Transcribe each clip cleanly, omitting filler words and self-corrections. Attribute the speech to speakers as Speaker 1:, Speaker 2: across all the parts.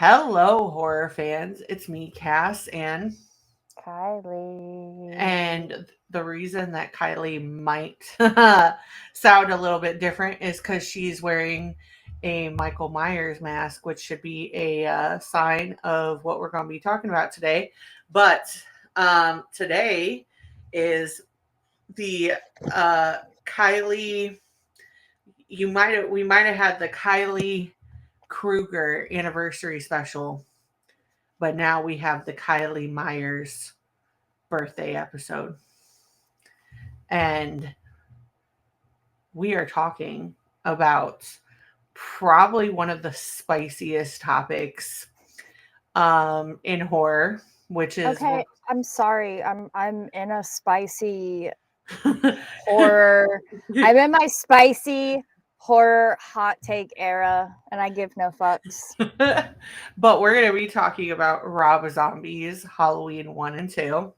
Speaker 1: Hello, horror fans. It's me, Cass,
Speaker 2: Kylee.
Speaker 1: and the reason that Kylie might sound a little bit different is because she's wearing a Michael Myers mask, which should be a sign of what we're going to be talking about today. But today is the Kylie. We might have had the Kylie Kruger anniversary special, but now we have the Kylie Myers birthday episode. And we are talking about probably one of the spiciest topics in horror, which is
Speaker 2: Okay, I'm sorry. I'm in a spicy horror. I'm in my spicy horror hot take era, and I give no fucks.
Speaker 1: but we're going to be talking about Rob Zombie's Halloween 1 and 2.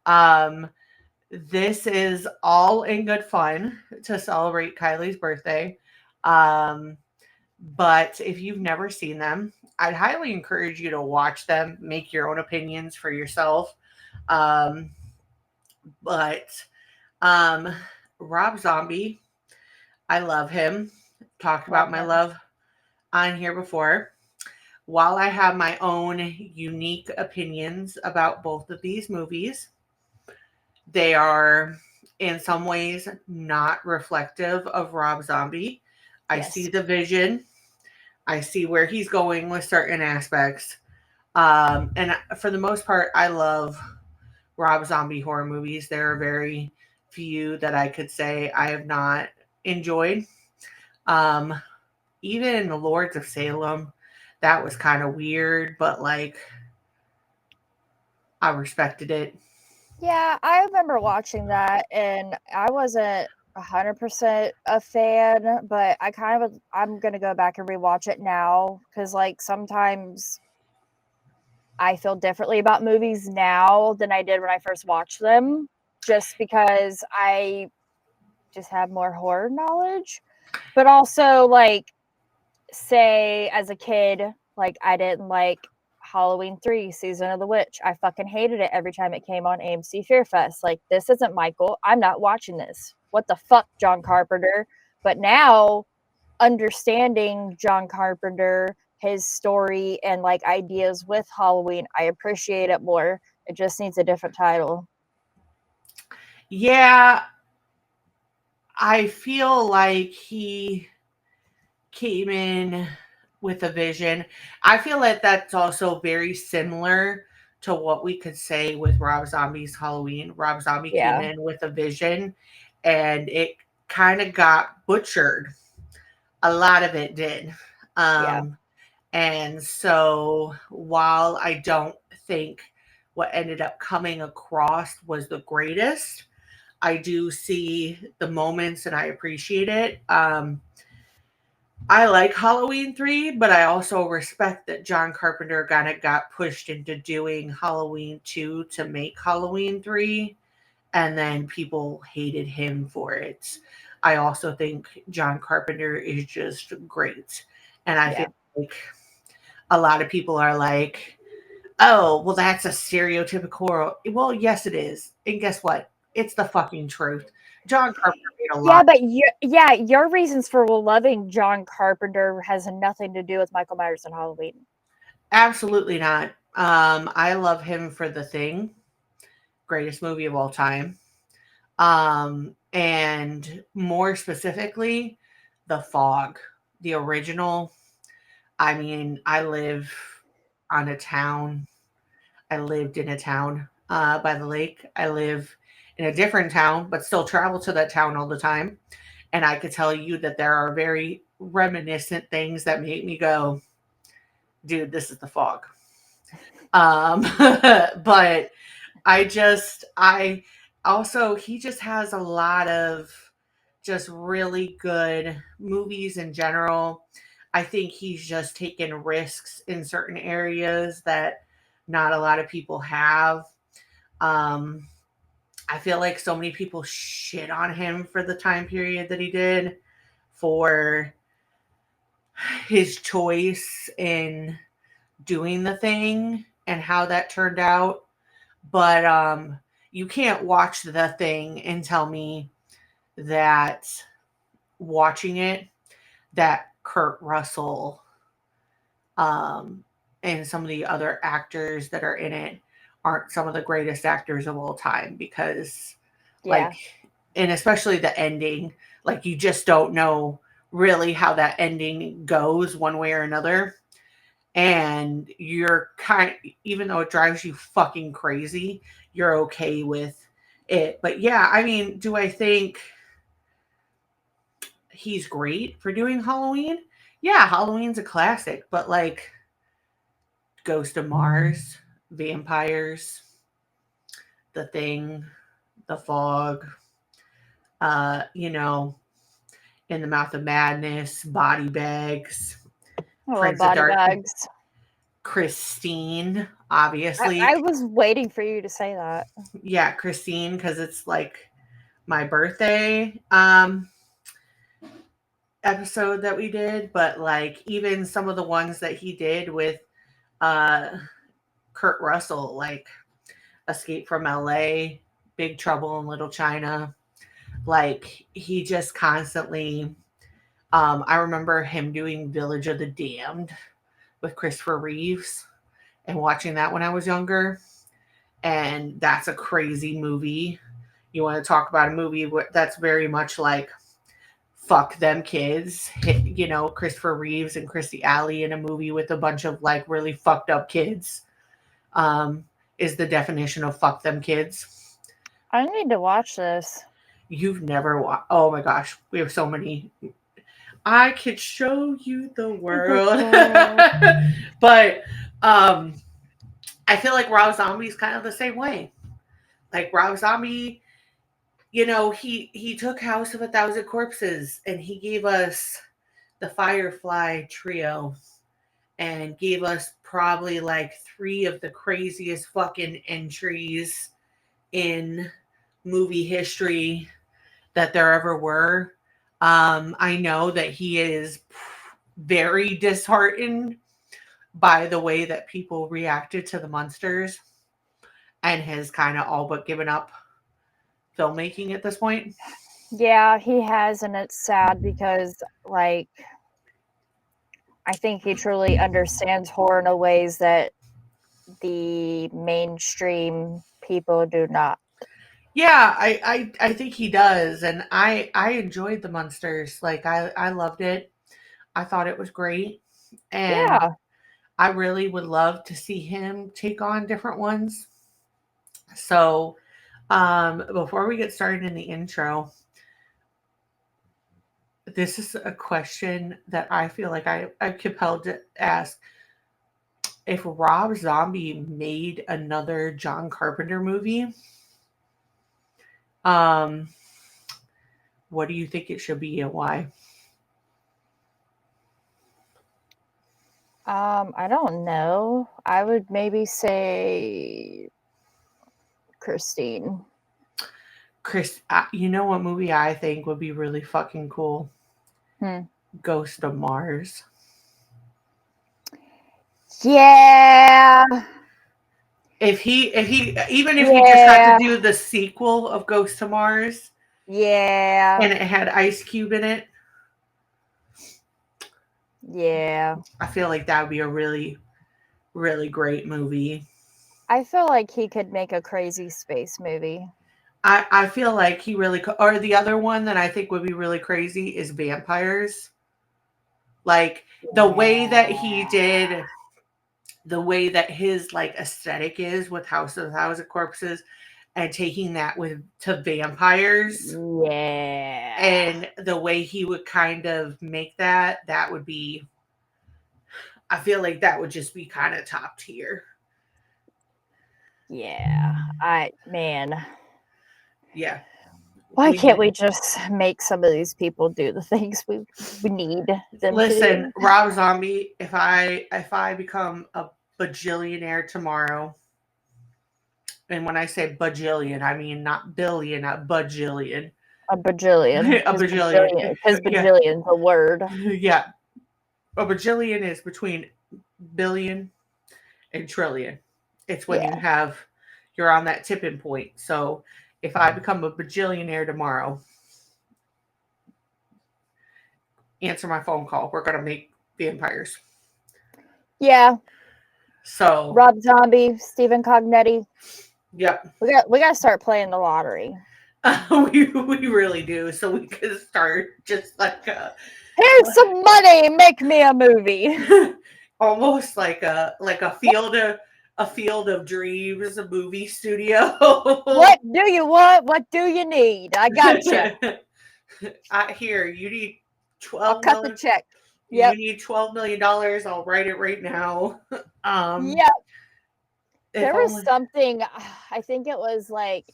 Speaker 1: Um, this is all in good fun to celebrate Kylie's birthday. Um, but if you've never seen them, I'd highly encourage you to watch them, make your own opinions for yourself. Um, but um, Rob Zombie, I love him. Talked
Speaker 2: Love
Speaker 1: about my
Speaker 2: him.
Speaker 1: love on here before. While I have my own unique opinions about both of these movies, they are in some ways not reflective of Rob Zombie. I see
Speaker 2: Yes.
Speaker 1: the vision, I see where he's going with certain aspects. And for the most part, I love Rob Zombie horror movies. There are very few that I could say I have not enjoyed. Um, Even Lords of Salem, that was kind of weird, but like I respected it.
Speaker 2: Yeah, I remember watching that, and I wasn't 100% a fan, but I'm gonna go back and rewatch it now because, like, sometimes I feel differently about movies now than I did when I first watched them, just because I just have more horror knowledge. But also, like, say as a kid, like, I didn't like Halloween 3 Season of the Witch. I fucking hated it every time it came on AMC Fear Fest. Like, this isn't Michael. I'm not watching this. What the fuck, John Carpenter? But now, understanding John Carpenter, his story, and like ideas with Halloween, I appreciate it more. It just needs a different title.
Speaker 1: Yeah, I feel like he came in with a vision. I feel like that's also very similar to what we could say with Rob Zombie's Halloween. Rob Zombie came
Speaker 2: Yeah,
Speaker 1: in with a vision and it kind of got butchered. A lot of it did.
Speaker 2: yeah,
Speaker 1: Um, and so while I don't think what ended up coming across was the greatest, I do see the moments and I appreciate it. I like Halloween 3, but I also respect that John Carpenter kind of got pushed into doing Halloween 2 to make Halloween 3, and then people hated him for it. I also think John Carpenter is just great. And I feel
Speaker 2: yeah.
Speaker 1: like a lot of people are like, oh, well, that's a stereotypical horror. Well, yes, it is. And guess what? It's the fucking truth. John Carpenter made a
Speaker 2: Yeah,
Speaker 1: lot.
Speaker 2: but your reasons for loving John Carpenter has nothing to do with Michael Myers and Halloween.
Speaker 1: Absolutely not. I love him for The Thing, greatest movie of all time. And more specifically, The Fog, the original. I mean, I live on a town. I lived in a town by the lake. I live in a different town, but still travel to that town all the time. And I could tell you that there are very reminiscent things that make me go, dude, this is the fog. But I also, he just has a lot of just really good movies in general. I think he's just taken risks in certain areas that not a lot of people have. Um, I feel like so many people shit on him for the time period that he did, for his choice in doing the thing and how that turned out. But you can't watch the thing and tell me that watching it, that Kurt Russell and some of the other actors that are in it aren't some of the greatest actors of all time, because
Speaker 2: Yeah.
Speaker 1: like, and especially the ending, like you just don't know really how that ending goes one way or another. And you're even though it drives you fucking crazy, you're okay with it. But yeah, I mean, do I think he's great for doing Halloween? Yeah, Halloween's a classic, but like Ghost of Mars, vampires, The Thing, The Fog, you know, In the Mouth of Madness, Body Bags,
Speaker 2: I love
Speaker 1: Prince of
Speaker 2: body
Speaker 1: Dark,
Speaker 2: bags.
Speaker 1: Christine,
Speaker 2: I,
Speaker 1: obviously.
Speaker 2: I was waiting for you to say that.
Speaker 1: Yeah, Christine, because it's like my birthday episode that we did. But like even some of the ones that he did with uh Kurt Russell, like Escape from LA, Big Trouble in Little China, like he just constantly I remember him doing Village of the Damned with Christopher Reeves and watching that when I was younger. And that's a crazy movie. You want to talk about a movie that's very much like fuck them kids, you know, Christopher Reeves and Christy Alley in a movie with a bunch of like really fucked up kids, um, is the definition of fuck them kids.
Speaker 2: I need to watch this.
Speaker 1: You've never watched? Oh my gosh, we have so many. I could show you the world. But I feel like Rob Zombie's kind of the same way. Like Rob Zombie, you know, he took House of a Thousand Corpses and he gave us the Firefly trio and gave us probably like three of the craziest fucking entries in movie history that there ever were. I know that he is very disheartened by the way that people reacted to the Munsters and has kind of all but given up filmmaking at this point.
Speaker 2: Yeah, he has, and it's sad because, like, I think he truly understands horror in a ways that the mainstream people do not.
Speaker 1: Yeah, I think he does, and I enjoyed the Munsters. Like I loved it. I thought it was great, and
Speaker 2: Yeah.
Speaker 1: I really would love to see him take on different ones. So, before we get started in the intro, this is a question that I feel like I'm compelled to ask. If Rob Zombie made another John Carpenter movie, um, what do you think it should be and why?
Speaker 2: I don't know. I would maybe say Christine.
Speaker 1: Chris, you know what movie I think would be really fucking cool? Ghost of Mars.
Speaker 2: Yeah.
Speaker 1: If he even if he just had to do the sequel of Ghost of Mars
Speaker 2: Yeah.
Speaker 1: and it had Ice Cube in it,
Speaker 2: Yeah.
Speaker 1: I feel like that would be a really, really great movie.
Speaker 2: I feel like he could make a crazy space movie.
Speaker 1: I feel like he really could. Or the other one that I think would be really crazy is vampires. Like the way that he did, the way that his like aesthetic is with House of Corpses, and taking that with to vampires.
Speaker 2: Yeah.
Speaker 1: And the way he would kind of make that would be, I feel like that would just be kind of top tier.
Speaker 2: Yeah. Man.
Speaker 1: Yeah.
Speaker 2: Why can't we just make some of these people do the things we need them
Speaker 1: Listen,
Speaker 2: to do?
Speaker 1: Rob Zombie, if I become a bajillionaire tomorrow, and when I say bajillion, I mean not billion, a bajillion.
Speaker 2: A bajillion.
Speaker 1: A bajillion.
Speaker 2: Because bajillion's a word.
Speaker 1: Yeah. A bajillion is between billion and trillion. It's when
Speaker 2: Yeah.
Speaker 1: you're on that tipping point. So if I become a bajillionaire tomorrow, answer my phone call. We're gonna make the empires.
Speaker 2: Yeah.
Speaker 1: So
Speaker 2: Rob Zombie, Stephen Cognetti.
Speaker 1: yep.
Speaker 2: We got to start playing the lottery.
Speaker 1: We really do. So we could start just like
Speaker 2: Here's some money, make me a movie.
Speaker 1: almost like a field of dreams, a movie studio.
Speaker 2: What do you want? What do you need? I got you.
Speaker 1: Here, you need
Speaker 2: I'll
Speaker 1: 12
Speaker 2: cut the
Speaker 1: million.
Speaker 2: check.
Speaker 1: You
Speaker 2: Yep.
Speaker 1: need $12 million. I'll write it right now.
Speaker 2: Yep. There was
Speaker 1: only...
Speaker 2: something, I think it was like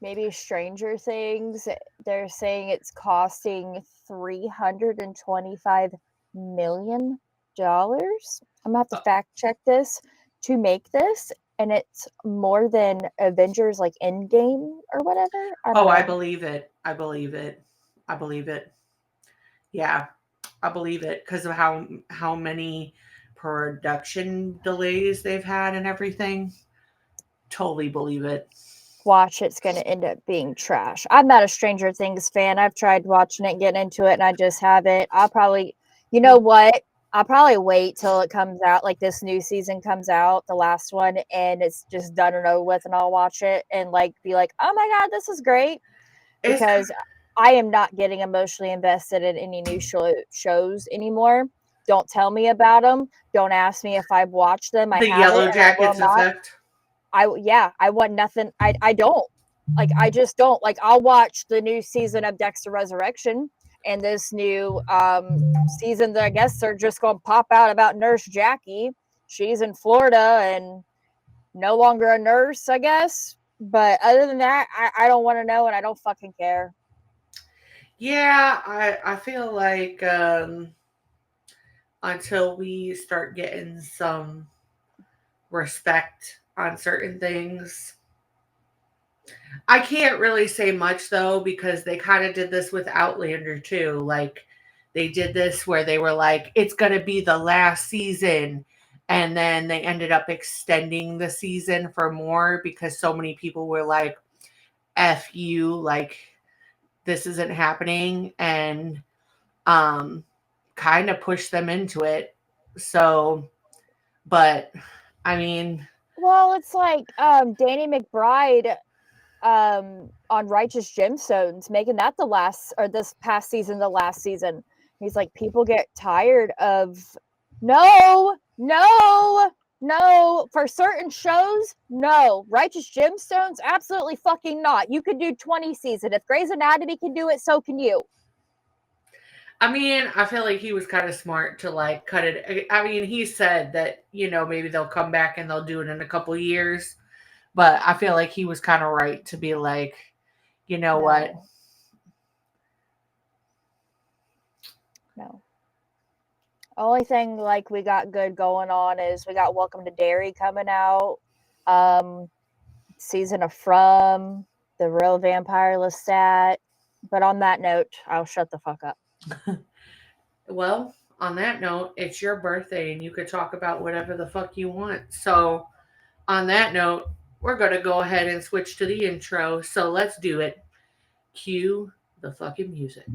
Speaker 2: maybe Stranger Things. They're saying it's costing $325 million. I'm gonna have to fact check this to make this, and it's more than Avengers like Endgame or whatever.
Speaker 1: I believe it. I believe it. I believe it. Yeah, I believe it because of how many production delays they've had and everything. Totally believe it.
Speaker 2: Watch, it's going to end up being trash. I'm not a Stranger Things fan. I've tried watching it, getting into it, and I just haven't. I'll probably, you know what? I'll probably wait till it comes out, like this new season comes out, the last one, and it's just done and over with, and I'll watch it and like be like, oh my God, this is great. Because I am not getting emotionally invested in any new shows anymore. Don't tell me about them. Don't ask me if I've watched them.
Speaker 1: The Yellow Jackets effect.
Speaker 2: I want nothing. I don't. Like, I just don't. Like, I'll watch the new season of Dexter Resurrection and this new season that I guess they're just going to pop out about Nurse Jackie. She's in Florida and no longer a nurse, I guess. But other than that, I don't want to know, and I don't fucking care.
Speaker 1: Yeah, I feel like until we start getting some respect on certain things, I can't really say much though, because they kind of did this with Outlander too. Like, they did this where they were like, it's going to be the last season. And then they ended up extending the season for more because so many people were like, F you, like, this isn't happening. And kind of pushed them into it. So, but I mean,
Speaker 2: well, it's like Danny McBride on Righteous Gemstones, making that the last, or this past season, the last season. He's like, people get tired of no, for certain shows, no. Righteous Gemstones, absolutely fucking not. You could do 20 seasons. If Grey's Anatomy can do it, so can you.
Speaker 1: I mean, I feel like he was kind of smart to like cut it. I mean, he said that, maybe they'll come back and they'll do it in a couple years. But I feel like he was kind of right to be like, you know what?
Speaker 2: No. Only thing like we got good going on is we got Welcome to Derry coming out. Season of From, The Real Vampire Lestat. But on that note, I'll shut the fuck up.
Speaker 1: Well, on that note, it's your birthday and you could talk about whatever the fuck you want. So on that note, we're going to go ahead and switch to the intro. So let's do it. Cue the fucking music.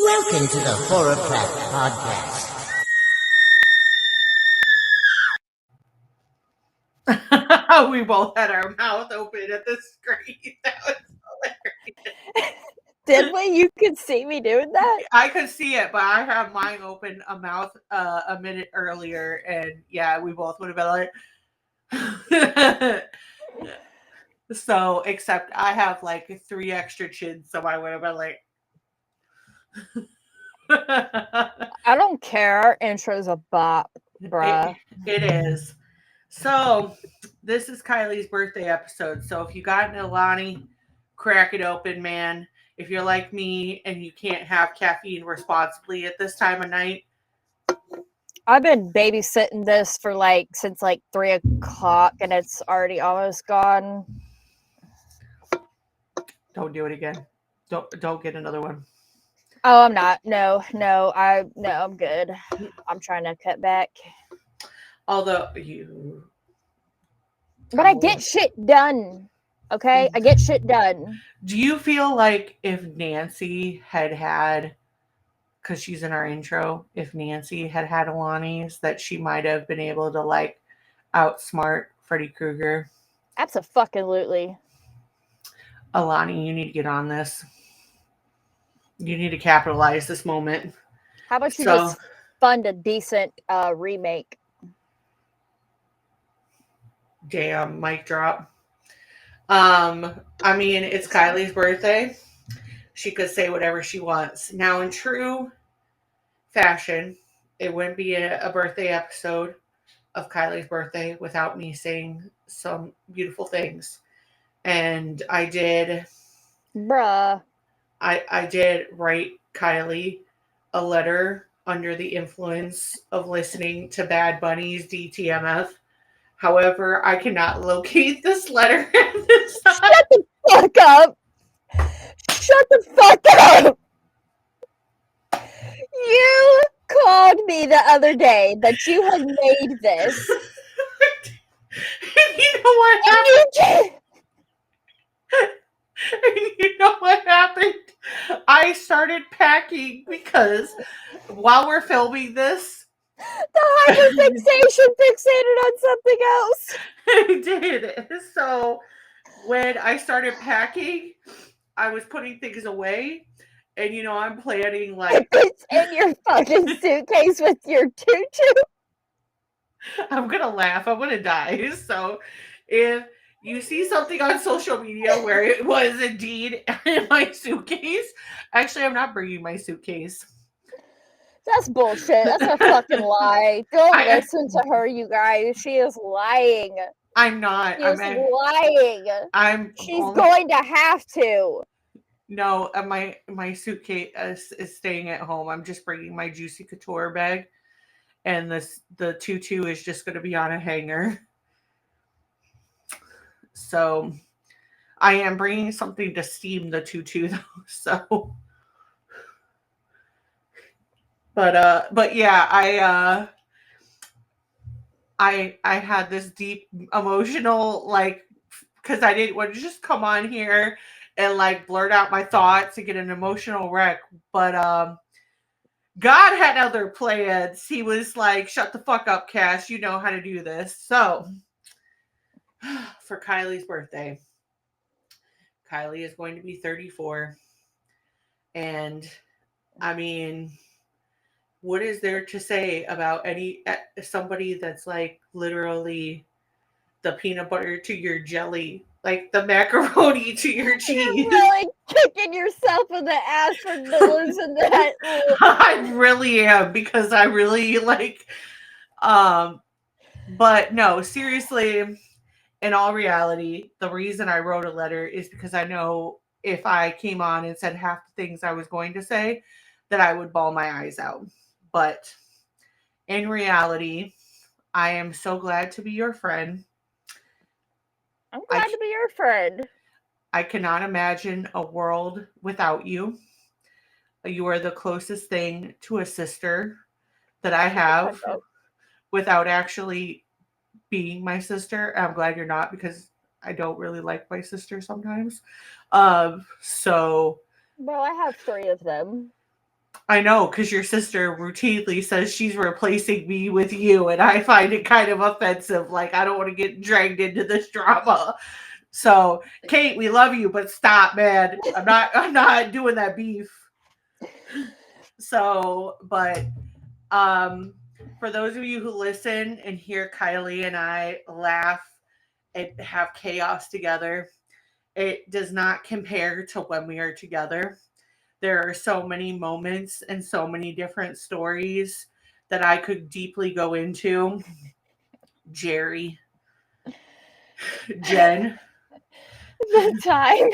Speaker 3: Welcome to the Horrorcraft Podcast.
Speaker 1: We both had our mouth open at the screen. That was hilarious.
Speaker 2: Did we? You could see me doing that?
Speaker 1: I could see it, but I have mine open a minute earlier, and yeah, we both would have been like. So, except I have like 3 extra chins, so I would have been like.
Speaker 2: I don't care. Our intro's a bop, bruh.
Speaker 1: It is. So, this is Kylie's birthday episode. So, if you got an Alani, crack it open, man. If you're like me and you can't have caffeine responsibly at this time of night,
Speaker 2: I've been babysitting this for since 3 o'clock, and it's already almost gone.
Speaker 1: don't do it again. Don't get another one.
Speaker 2: Oh, I'm not. No, I'm good. I'm trying to cut back.
Speaker 1: Although you,
Speaker 2: But I get shit done. Okay, I get shit done.
Speaker 1: Do you feel like if Nancy had, because she's in our intro, if Nancy had Alani's, that she might have been able to outsmart Freddy Krueger?
Speaker 2: Absolutely.
Speaker 1: Alani, you need to get on this. You need to capitalize this moment.
Speaker 2: How about you just fund a decent remake?
Speaker 1: Damn, mic drop. I mean, it's Kylie's birthday. She could say whatever she wants. Now, in true fashion, it wouldn't be a birthday episode of Kylie's birthday without me saying some beautiful things. And I did.
Speaker 2: Bruh.
Speaker 1: I did write Kylie a letter under the influence of listening to Bad Bunny's DTMF. However, I cannot locate this letter at this time.
Speaker 2: Shut the fuck up! Shut the fuck up! You called me the other day that you had made this.
Speaker 1: And you know what happened? And you know what happened? I started packing because while we're filming this,
Speaker 2: the hyperfixation fixated on something else.
Speaker 1: I did. So when I started packing, I was putting things away. And I'm planning
Speaker 2: it's in your fucking suitcase with your tutu.
Speaker 1: I'm gonna laugh. I'm gonna die. So if you see something on social media where it was indeed in my suitcase, actually, I'm not bringing my suitcase.
Speaker 2: That's bullshit. That's a fucking lie. Don't listen to her, you guys. She is lying.
Speaker 1: I'm not.
Speaker 2: She's lying. She's going to have to.
Speaker 1: No, my suitcase is staying at home. I'm just bringing my Juicy Couture bag, and the tutu is just going to be on a hanger. So, I am bringing something to steam the tutu though. So, but yeah, I had this deep emotional because I didn't want to just come on here and blurt out my thoughts and get an emotional wreck. But God had other plans. He was like, shut the fuck up, Cash. You know how to do this. So for Kylie's birthday, Kylie is going to be 34. And I mean, what is there to say about somebody that's literally the peanut butter to your jelly, the macaroni to your cheese?
Speaker 2: You're really kicking yourself in the ass for losing that.
Speaker 1: I really am, because I really but no, seriously, in all reality, the reason I wrote a letter is because I know if I came on and said half the things I was going to say, that I would bawl my eyes out. But in reality, I am so glad to be your friend.
Speaker 2: I'm glad to be your friend.
Speaker 1: I cannot imagine a world without you. You are the closest thing to a sister that I have without actually being my sister. I'm glad you're not, because I don't really like my sister sometimes. So.
Speaker 2: Well, I have 3 of them.
Speaker 1: I know, because your sister routinely says she's replacing me with you, and I find it kind of offensive. I don't want to get dragged into this drama. So, Kate, we love you, but stop, man. I'm not doing that beef. So, but for those of you who listen and hear Kylie and I laugh and have chaos together, it does not compare to when we are together. There are so many moments and so many different stories that I could deeply go into. Jerry, Jen.
Speaker 2: The time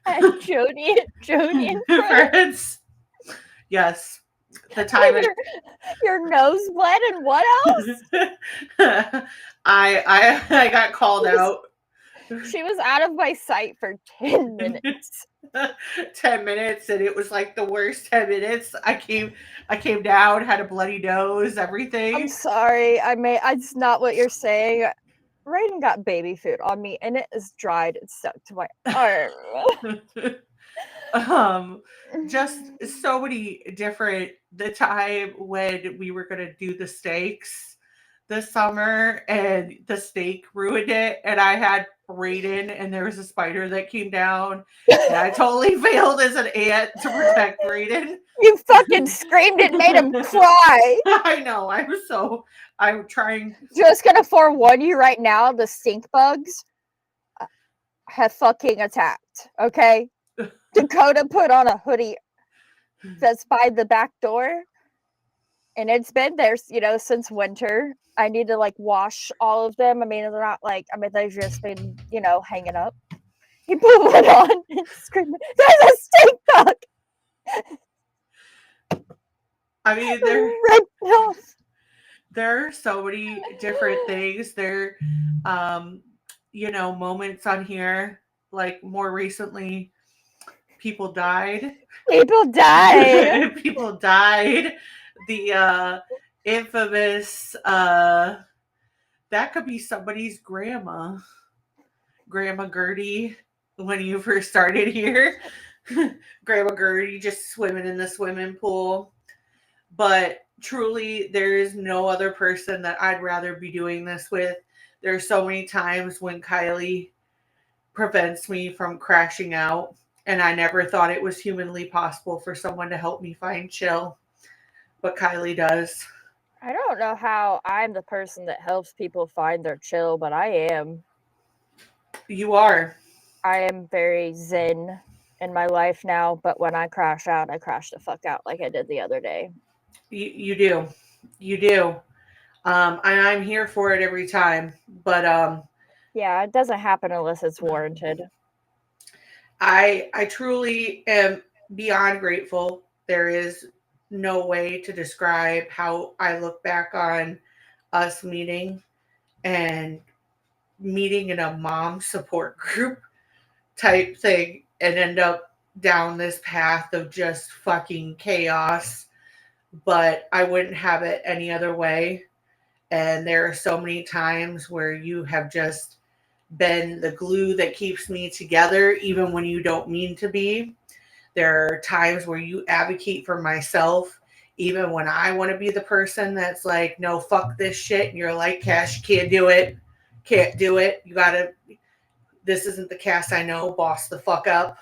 Speaker 2: at Joni and Fred.
Speaker 1: Friends. Yes. The time
Speaker 2: Your nose bled and what else?
Speaker 1: I got called out.
Speaker 2: She was out of my sight for 10 minutes.
Speaker 1: 10 minutes, and it was like the worst 10 minutes. I came down, had a bloody nose, everything.
Speaker 2: I'm sorry. It's not what you're saying. Raiden got baby food on me and it is dried and stuck to my arm.
Speaker 1: Just so many different. The time when we were gonna do the steaks this summer and the steak ruined it, and I had Raiden, and there was a spider that came down, and I totally failed as an aunt to protect Raiden.
Speaker 2: You fucking screamed and made him cry.
Speaker 1: I know. I'm trying.
Speaker 2: Just gonna forewarn you right now, the stink bugs have fucking attacked. Okay, Dakota put on a hoodie that's by the back door, and it's been there, since winter. I need to wash all of them. I mean, they're not they've just been, hanging up. He put one on and screamed, "There's a stink bug!"
Speaker 1: I mean, there are so many different things. There, moments on here, like more recently, people died.
Speaker 2: People died.
Speaker 1: People died. The infamous, that could be somebody's grandma Gertie, when you first started here. Grandma Gertie just swimming in the swimming pool. But truly, there is no other person that I'd rather be doing this with. There are so many times when Kylee prevents me from crashing out, and I never thought it was humanly possible for someone to help me find chill. But Kylee does.
Speaker 2: I don't know how I'm the person that helps people find their chill, but I am.
Speaker 1: You are.
Speaker 2: I am very zen in my life now, but when I crash out, I crash the fuck out like I did the other day.
Speaker 1: You do. You do. And I'm here for it every time. But
Speaker 2: yeah, it doesn't happen unless it's warranted.
Speaker 1: I truly am beyond grateful. There is no way to describe how I look back on us meeting in a mom support group type thing and end up down this path of just fucking chaos. But I wouldn't have it any other way. And there are so many times where you have just been the glue that keeps me together, even when you don't mean to be. There are times where you advocate for myself, even when I want to be the person that's like, no, fuck this shit. And you're like, Cash, you can't do it. Can't do it. You gotta, this isn't the cast I know, boss the fuck up.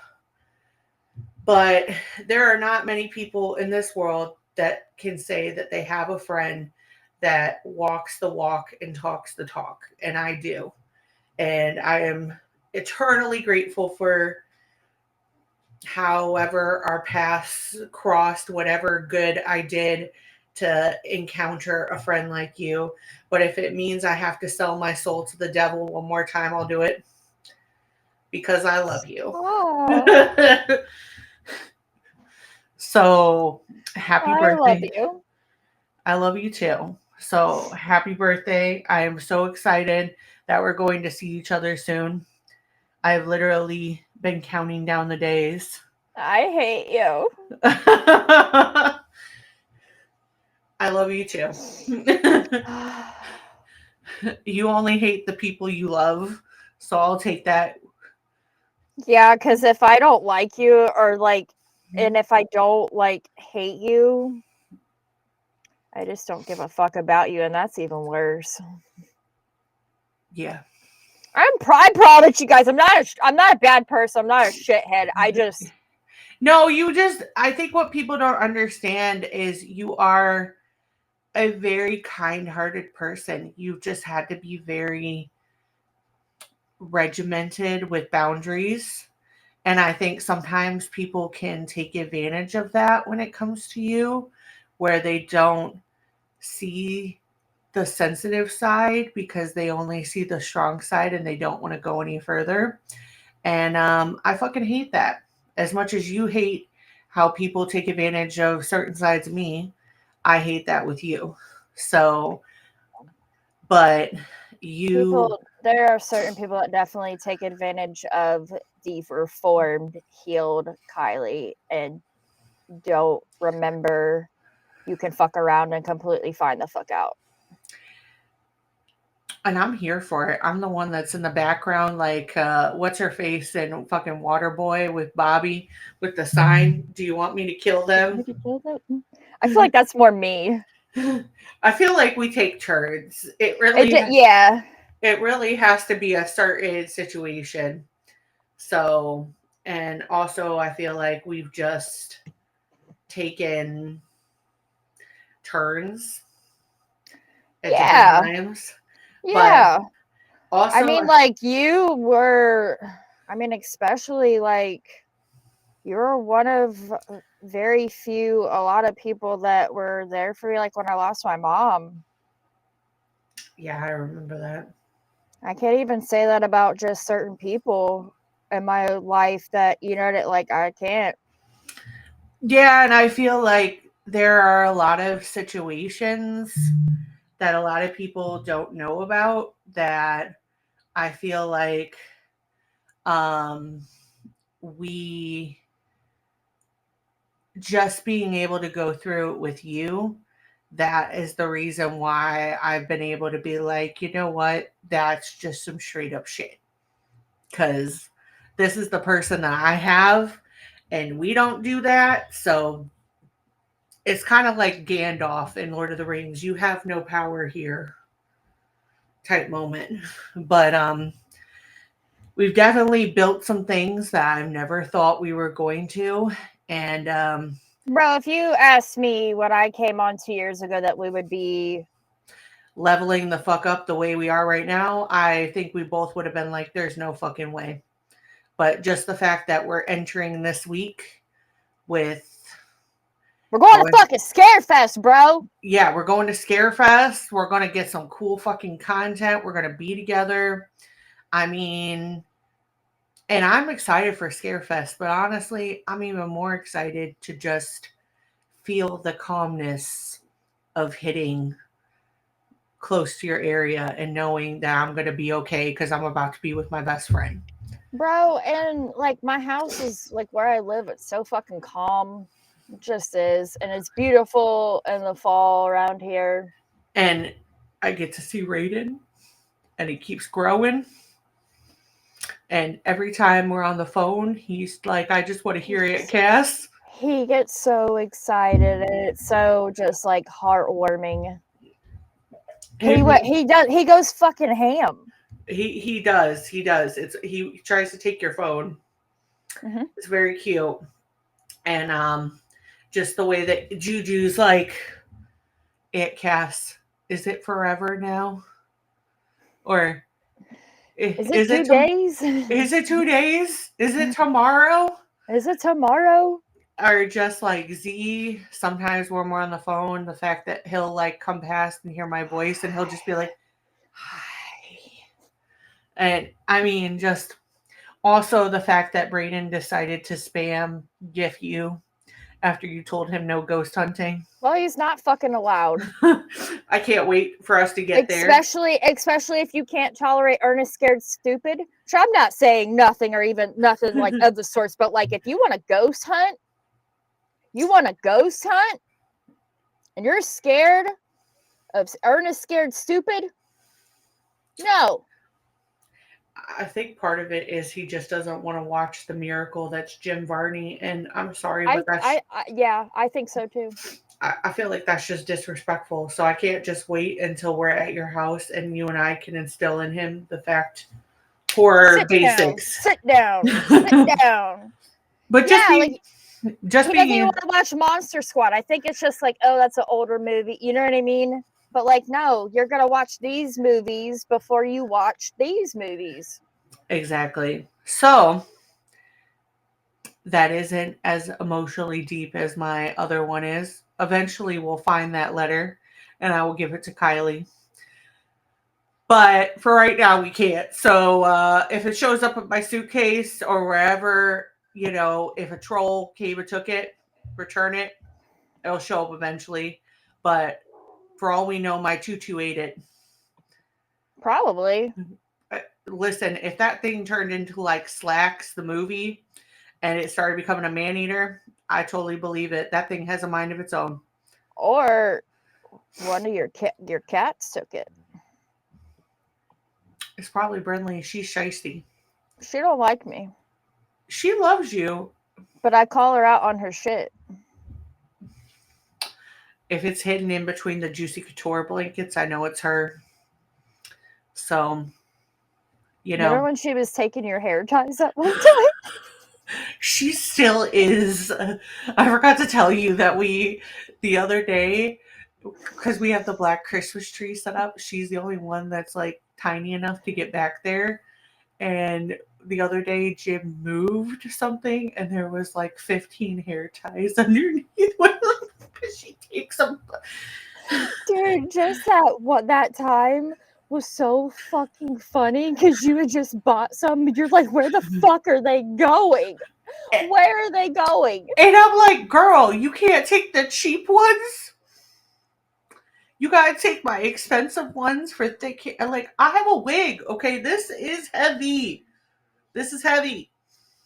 Speaker 1: But there are not many people in this world that can say that they have a friend that walks the walk and talks the talk. And I do. And I am eternally grateful for however our paths crossed, whatever good I did to encounter a friend like you. But if it means I have to sell my soul to the devil one more time, I'll do it. Because I love you. Oh. So, happy birthday.
Speaker 2: I love you.
Speaker 1: I love you too. So, happy birthday. I am so excited that we're going to see each other soon. I've literally been counting down the days.
Speaker 2: I hate you.
Speaker 1: I love you too. You only hate the people you love, so I'll take that.
Speaker 2: Yeah, because if I don't like you and if I don't hate you, I just don't give a fuck about you, and that's even worse.
Speaker 1: Yeah.
Speaker 2: I'm proud of you guys. I'm not a bad person. I'm not a shithead.
Speaker 1: I think what people don't understand is you are a very kind-hearted person. You've just had to be very regimented with boundaries. And I think sometimes people can take advantage of that when it comes to you, where they don't see the sensitive side because they only see the strong side and they don't want to go any further. And I fucking hate that. As much as you hate how people take advantage of certain sides of me, I hate that with you. So, but you,
Speaker 2: There are certain people that definitely take advantage of the reformed, healed Kylee and don't remember you can fuck around and completely find the fuck out.
Speaker 1: and I'm here for it. I'm the one that's in the background, like, what's her face and fucking Waterboy with Bobby with the sign. Do you want me to kill them?
Speaker 2: I feel like that's more me.
Speaker 1: I feel like we take turns. It really,
Speaker 2: yeah.
Speaker 1: it really has to be a certain situation. So, and also I feel like we've just taken turns at different times.
Speaker 2: Yeah.
Speaker 1: But also,
Speaker 2: I mean, like, you were, I mean, especially like, you're one of very few, a lot of people that were there for me, like when I lost my mom.
Speaker 1: yeah, I remember that.
Speaker 2: I can't even say that about just certain people in my life that, you know, that like I can't.
Speaker 1: Yeah, and I feel like there are a lot of situations that a lot of people don't know about that I feel like um we just being able to go through it with you, that is the reason why I've been able to be like, you know what, that's just some straight up shit. Because this is the person that I have, and we don't do that. So it's kind of like Gandalf in Lord of the Rings. You have no power here type moment. But we've definitely built some things that I've never thought we were going to. And
Speaker 2: Bro, if you asked me when I came on 2 years ago that we would be
Speaker 1: leveling the fuck up the way we are right now, I think we both would have been like, there's no fucking way. But just the fact that we're entering this week with
Speaker 2: we're going to fucking Scarefest, bro.
Speaker 1: Yeah, we're going to Scarefest. We're going to get some cool fucking content. We're going to be together. I mean, and I'm excited for Scarefest, but honestly, I'm even more excited to just feel the calmness of hitting close to your area and knowing that I'm going to be okay because I'm about to be with my best friend.
Speaker 2: Bro, and like my house is like where I live, it's so fucking calm. It just is. And it's beautiful in the fall around here.
Speaker 1: And I get to see Raiden, and he keeps growing. And every time we're on the phone, he's like, I just want to hear it, Cass.
Speaker 2: He gets so excited, and it's so just like heartwarming. He goes fucking ham.
Speaker 1: He does. He tries to take your phone.
Speaker 2: Mm-hmm.
Speaker 1: It's very cute. And just the way that Juju's like, Aunt Cass, is it forever now? Or
Speaker 2: is it 2 days?
Speaker 1: Is it 2 days? Is it tomorrow?
Speaker 2: Is it tomorrow?
Speaker 1: Or just like Z, sometimes when we're on the phone, the fact that he'll like come past and hear my voice and he'll just be like, hi. And I mean, just also the fact that Brayden decided to spam GIF you after you told him no ghost hunting.
Speaker 2: Well, he's not fucking allowed.
Speaker 1: I can't wait for us to get there.
Speaker 2: Especially if you can't tolerate earnest, scared, stupid. Which I'm not saying nothing or even nothing like of the sorts, but like if you want to ghost hunt, and you're scared of earnest, scared, stupid, no.
Speaker 1: I think part of it is he just doesn't want to watch the miracle that's Jim Varney, and I'm sorry, but
Speaker 2: I think so too.
Speaker 1: I feel like that's just disrespectful. So I can't just wait until we're at your house and you and I can instill in him the fact horror basics.
Speaker 2: Sit down.
Speaker 1: But just he
Speaker 2: doesn't even want to watch Monster Squad. I think it's just like, oh, that's an older movie. You know what I mean? But like, no, you're gonna watch these movies before you watch these movies.
Speaker 1: Exactly. So that isn't as emotionally deep as my other one is. Eventually we'll find that letter and I will give it to Kylee But for right now, we can't. So if it shows up in my suitcase or wherever, if a troll came and took it, return it, it'll show up eventually. But for all we know, my tutu ate it.
Speaker 2: Probably.
Speaker 1: Listen, if that thing turned into like Slacks, the movie, and it started becoming a man eater, I totally believe it. That thing has a mind of its own.
Speaker 2: Or one of your cats took it.
Speaker 1: It's probably Brenly. She's shiesty.
Speaker 2: She don't like me.
Speaker 1: She loves you.
Speaker 2: But I call her out on her shit.
Speaker 1: If it's hidden in between the Juicy Couture blankets, I know it's her. So,
Speaker 2: Remember when she was taking your hair ties at one time?
Speaker 1: She still is. I forgot to tell you that the other day, because we have the black Christmas tree set up, she's the only one that's like tiny enough to get back there. And the other day, Jim moved something, and there was like 15 hair ties underneath one of them because she takes them.
Speaker 2: Dude, just that time was so fucking funny because you had just bought some. You're like, where the fuck are they going? Where are they going?
Speaker 1: And I'm like, girl, you can't take the cheap ones. You gotta take my expensive ones for thick hair. Like, I have a wig, okay? This is heavy. This is heavy.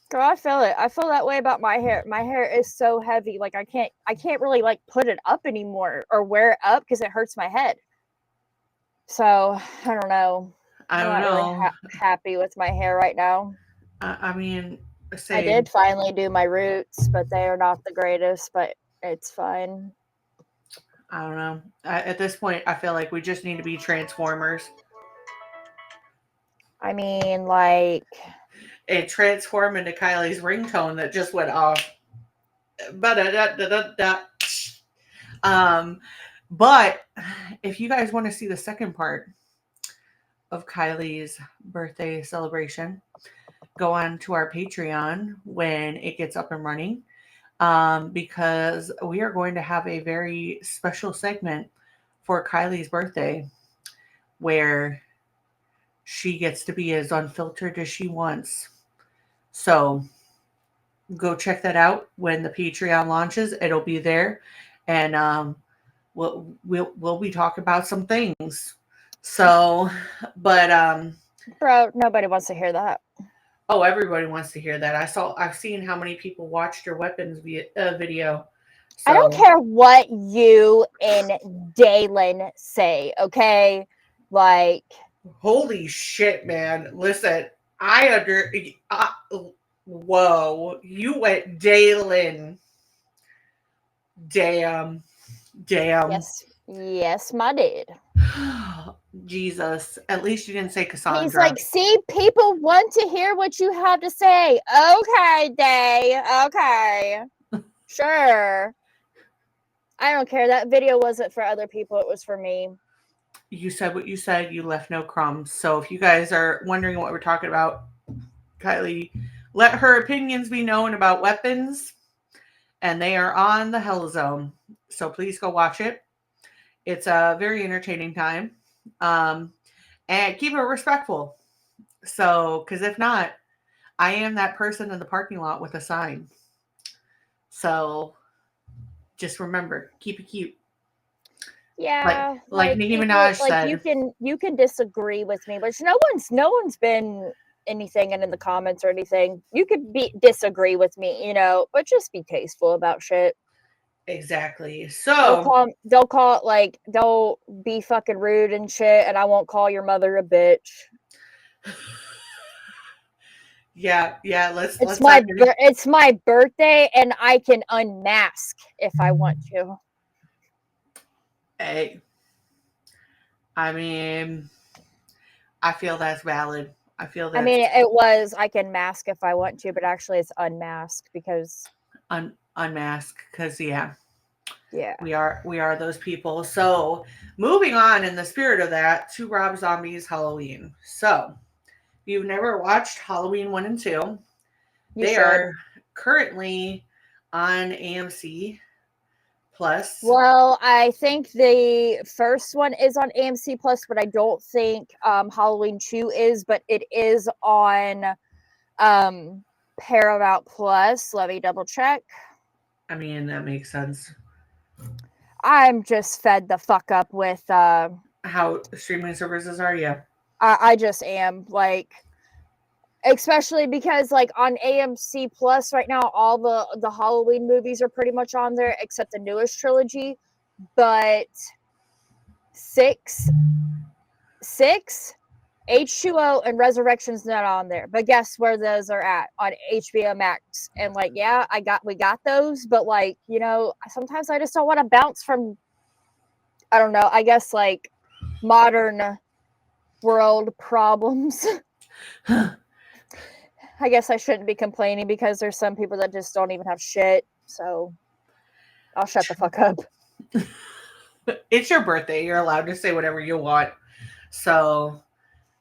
Speaker 2: Girl, I feel it. I feel that way about my hair. My hair is so heavy. Like, I can't really like put it up anymore or wear it up because it hurts my head. So I don't know.
Speaker 1: I'm
Speaker 2: not really happy with my hair right now.
Speaker 1: I mean,
Speaker 2: I did finally do my roots, but they are not the greatest, but it's fine.
Speaker 1: I don't know. At this point, I feel like we just need to be Transformers.
Speaker 2: I mean, like...
Speaker 1: It transformed into Kylie's ringtone that just went off. But if you guys want to see the second part of Kylie's birthday celebration, go on to our Patreon when it gets up and running, because we are going to have a very special segment for Kylie's birthday where she gets to be as unfiltered as she wants. So go check that out when the Patreon launches. It'll be there, and we'll be talking about some things. So, but
Speaker 2: bro, nobody wants to hear that.
Speaker 1: Oh, everybody wants to hear that. I've seen how many people watched your weapons video. So.
Speaker 2: I don't care what you and Dalen say, okay? Like,
Speaker 1: holy shit, man! Listen, whoa, you went Dalen. Damn.
Speaker 2: Yes, my did.
Speaker 1: Jesus, at least you didn't say Cassandra.
Speaker 2: He's like, see, people want to hear what you have to say. Okay, Day. Okay. Sure. I don't care. That video wasn't for other people. It was for me.
Speaker 1: You said what you said. You left no crumbs. So if you guys are wondering what we're talking about, Kylee, let her opinions be known about weapons. And they are on the Hellzone. So please go watch it. It's a very entertaining time. And keep it respectful. So, because if not, I am that person in the parking lot with a sign. So just remember, keep it cute.
Speaker 2: Yeah,
Speaker 1: like Nicki Minaj said.
Speaker 2: You can disagree with me, but no one's been anything in the comments or anything. You could disagree with me, but just be tasteful about shit.
Speaker 1: Exactly. So
Speaker 2: don't be fucking rude and shit, and I won't call your mother a bitch.
Speaker 1: Yeah.
Speaker 2: It's my birthday, and I can unmask if I want to.
Speaker 1: Hey, I mean, I feel that's valid. I
Speaker 2: can mask if I want to, but actually it's unmask because
Speaker 1: unmask because yeah, we are those people. So moving on in the spirit of that to Rob Zombie's Halloween. So if you've never watched Halloween 1 and 2, they are currently on AMC Plus.
Speaker 2: Well, I think the first one is on AMC Plus, but I don't think Halloween 2 is, but it is on Paramount Plus. Let me double check.
Speaker 1: I mean, that makes sense.
Speaker 2: I'm just fed the fuck up with
Speaker 1: How streaming services are, yeah.
Speaker 2: I just am, like, especially because, like, on AMC Plus right now, all the Halloween movies are pretty much on there except the newest trilogy, but six H2O and Resurrection's not on there. But guess where those are at? On HBO Max. And, like, yeah, we got those, but, like, you know, sometimes I just don't want to bounce from, I don't know, I guess, like, modern world problems. I guess I shouldn't be complaining because there's some people that just don't even have shit. So I'll shut the fuck up.
Speaker 1: It's your birthday. You're allowed to say whatever you want. So,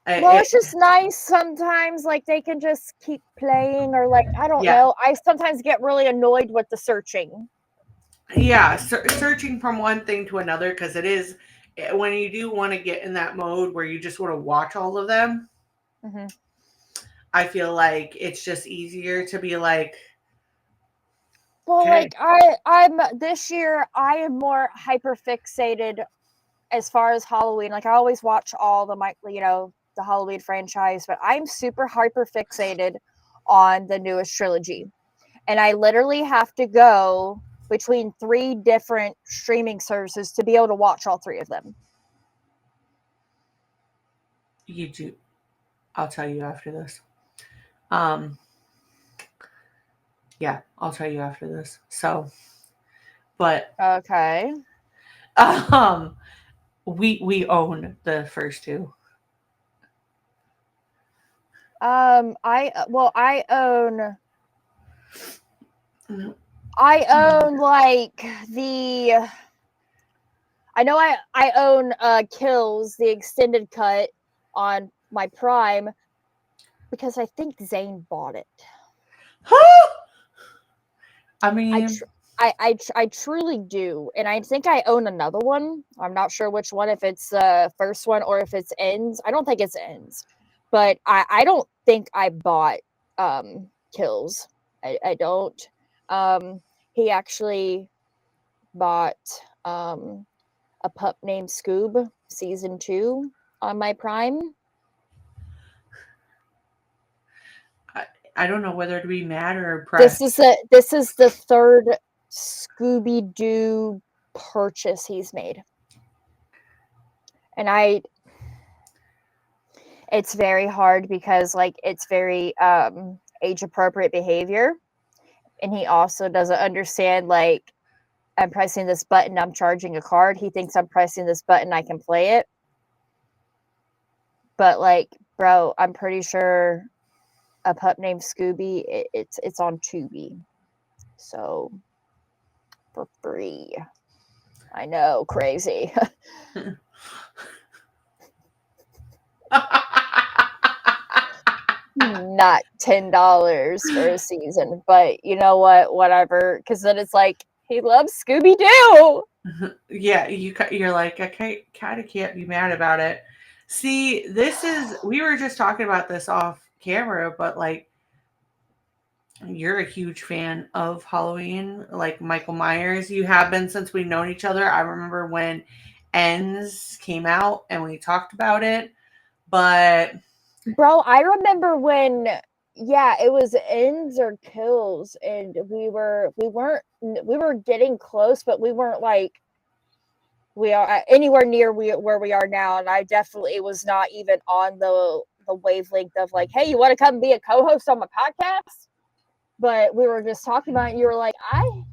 Speaker 2: it's just nice sometimes. Like, they can just keep playing, or, like, I don't know. I sometimes get really annoyed with the searching.
Speaker 1: Yeah, searching from one thing to another, because it is, when you do want to get in that mode where you just want to watch all of them,
Speaker 2: mm-hmm.
Speaker 1: I feel like it's just easier to be like,
Speaker 2: well, okay. Like, I'm this year, I am more hyper fixated as far as Halloween. Like, I always watch all the Halloween franchise, but I'm super hyper fixated on the newest trilogy. And I literally have to go between 3 different streaming services to be able to watch all 3 of them.
Speaker 1: You do. I'll tell you after this. Yeah, I'll tell you after this. So, but
Speaker 2: okay.
Speaker 1: We own the first 2.
Speaker 2: I own like I own Kills, the extended cut on my Prime, because I think Zane bought it.
Speaker 1: I mean,
Speaker 2: I truly do, and I think I own another one. I'm not sure which one, if it's the first one or if it's Ends. I don't think it's Ends, but I don't think I bought Kills. I don't. He actually bought A Pup Named Scoob season 2 on my Prime.
Speaker 1: I don't know whether to be mad or impressed.
Speaker 2: This is the 3rd Scooby-Doo purchase he's made. And it's very hard because, like, it's very age appropriate behavior. And he also doesn't understand, like, I'm pressing this button, I'm charging a card. He thinks I'm pressing this button, I can play it. But, like, bro, I'm pretty sure A Pup Named Scooby, it's on Tubi. So, for free. I know, crazy. Not $10 for a season, but you know what? Whatever. Because then it's like, he loves Scooby-Doo.
Speaker 1: Yeah, you're like, I kind of can't be mad about it. See, we were just talking about this off camera, but, like, you're a huge fan of Halloween, like Michael Myers. You have been since we've known each other. I remember when Ends came out and we talked about it, but
Speaker 2: bro, I remember when, yeah, it was Ends or Kills, and we were getting close, but we weren't like we are anywhere near where we are now. And I definitely was not even on the wavelength of, like, hey, you want to come be a co-host on my podcast? But we were just talking about it, and you were like,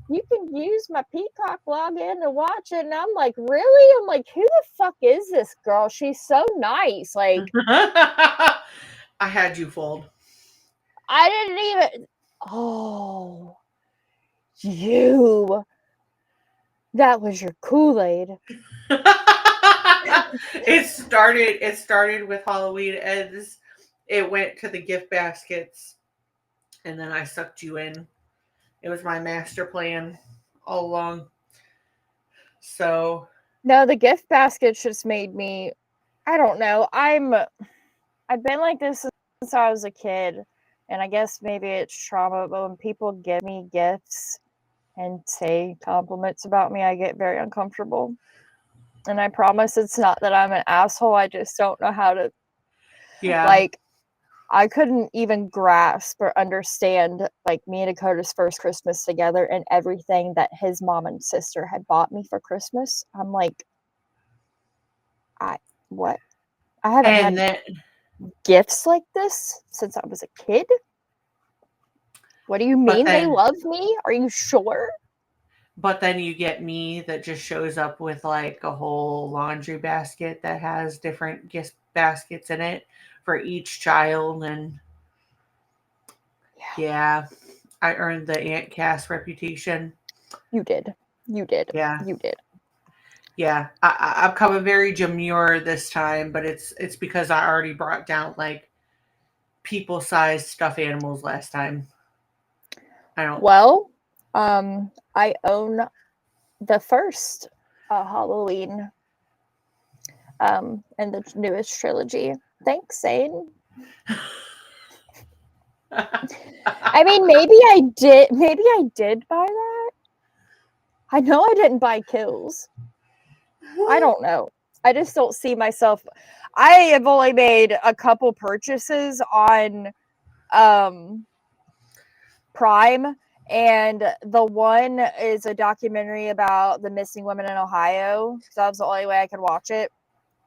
Speaker 2: you can use my Peacock login to watch it. And I'm like, really? I'm like, who the fuck is this girl? She's so nice. Like,
Speaker 1: I had you fooled.
Speaker 2: I didn't even. Oh, you. That was your Kool-Aid.
Speaker 1: It started with Halloween Ends. It went to the gift baskets. And then I sucked you in. It was my master plan all along. So
Speaker 2: No, the gift baskets just made me, I don't know. I've been like this since I was a kid, and I guess maybe it's trauma, but when people give me gifts and say compliments about me, I get very uncomfortable. And I promise it's not that I'm an asshole. I just don't know how to,
Speaker 1: yeah.
Speaker 2: like, I couldn't even grasp or understand, like, me and Dakota's first Christmas together and everything that his mom and sister had bought me for Christmas. I'm like, what? I haven't
Speaker 1: And
Speaker 2: had
Speaker 1: then
Speaker 2: gifts like this since I was a kid? What do you mean they love me? Are you sure?
Speaker 1: But then you get me that just shows up with like a whole laundry basket that has different gift baskets in it for each child. And yeah, I earned the Aunt Cass reputation.
Speaker 2: You did. You did.
Speaker 1: Yeah.
Speaker 2: You did.
Speaker 1: Yeah. I've come very demure this time, but it's because I already brought down like people-sized stuffed animals last time. I don't.
Speaker 2: Well, I own the first Halloween in the newest trilogy. Thanks, Zane. I mean, maybe I did buy that. I know I didn't buy Kills. I don't know. I just don't see myself. I have only made a couple purchases on Prime, and the one is a documentary about the missing women in Ohio, because that was the only way I could watch it.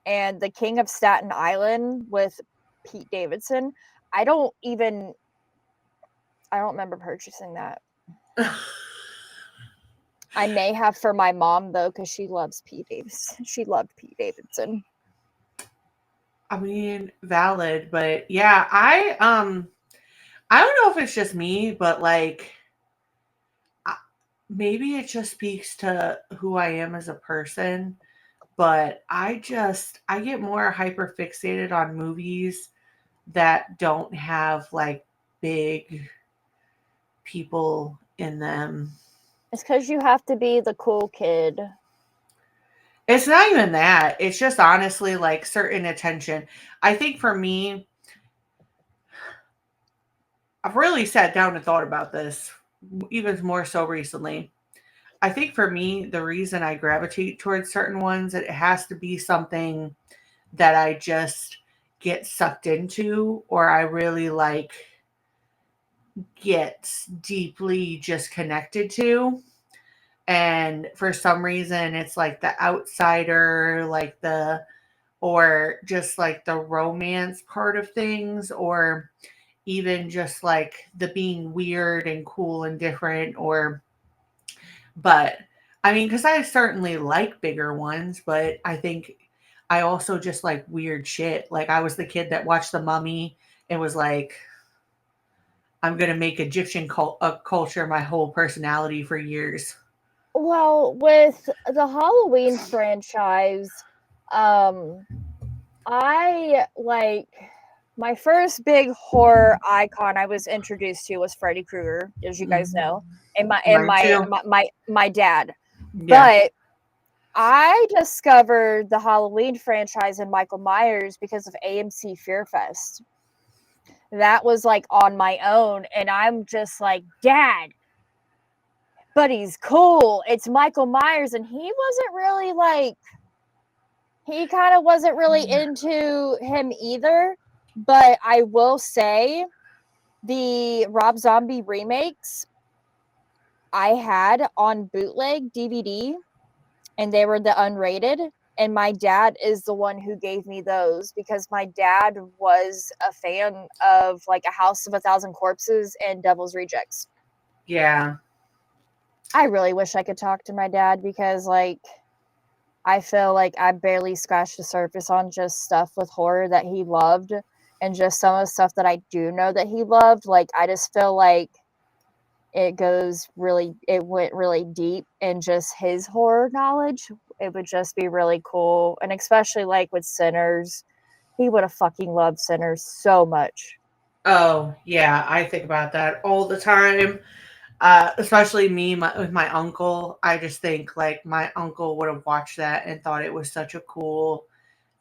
Speaker 2: And The King of Staten Island with Pete Davidson. I don't remember purchasing that. I may have for my mom though, because she loves Pete Davidson. She loved Pete Davidson.
Speaker 1: I mean, valid, but yeah, I don't know if it's just me, but like maybe it just speaks to who I am as a person, but I get more hyper fixated on movies that don't have like big people in them.
Speaker 2: It's because you have to be the cool kid.
Speaker 1: It's not even that. It's just honestly like certain attention. I think for me, I've really sat down and thought about this even more so recently. I think for me, the reason I gravitate towards certain ones, it has to be something that I just get sucked into or I really like get deeply just connected to. And for some reason, it's like the outsider, like or just like the romance part of things, or even just like the being weird and cool and different, but I mean, because I certainly like bigger ones, but I think I also just like weird shit. Like I was the kid that watched The Mummy and was like, I'm gonna make Egyptian culture my whole personality for years.
Speaker 2: Well, with the Halloween franchise, I like my first big horror icon I was introduced to was Freddy Krueger, as you guys know, and my dad.
Speaker 1: Yeah.
Speaker 2: But I discovered the Halloween franchise and Michael Myers because of AMC Fear Fest. That was like on my own, and I'm just like, Dad, but he's cool. It's Michael Myers, and he wasn't really like, he kind of wasn't really into him either. But I will say the Rob Zombie remakes I had on bootleg DVD, and they were the unrated. And my dad is the one who gave me those because my dad was a fan of like A House of a Thousand Corpses and Devil's Rejects.
Speaker 1: Yeah.
Speaker 2: I really wish I could talk to my dad because like I feel like I barely scratched the surface on just stuff with horror that he loved, and just some of the stuff that I do know that he loved. Like I just feel like it went really deep in just his horror knowledge. It would just be really cool. And especially like with Sinners, he would have fucking loved Sinners so much.
Speaker 1: Oh, yeah. I think about that all the time. Especially me with my uncle. I just think like my uncle would have watched that and thought it was such a cool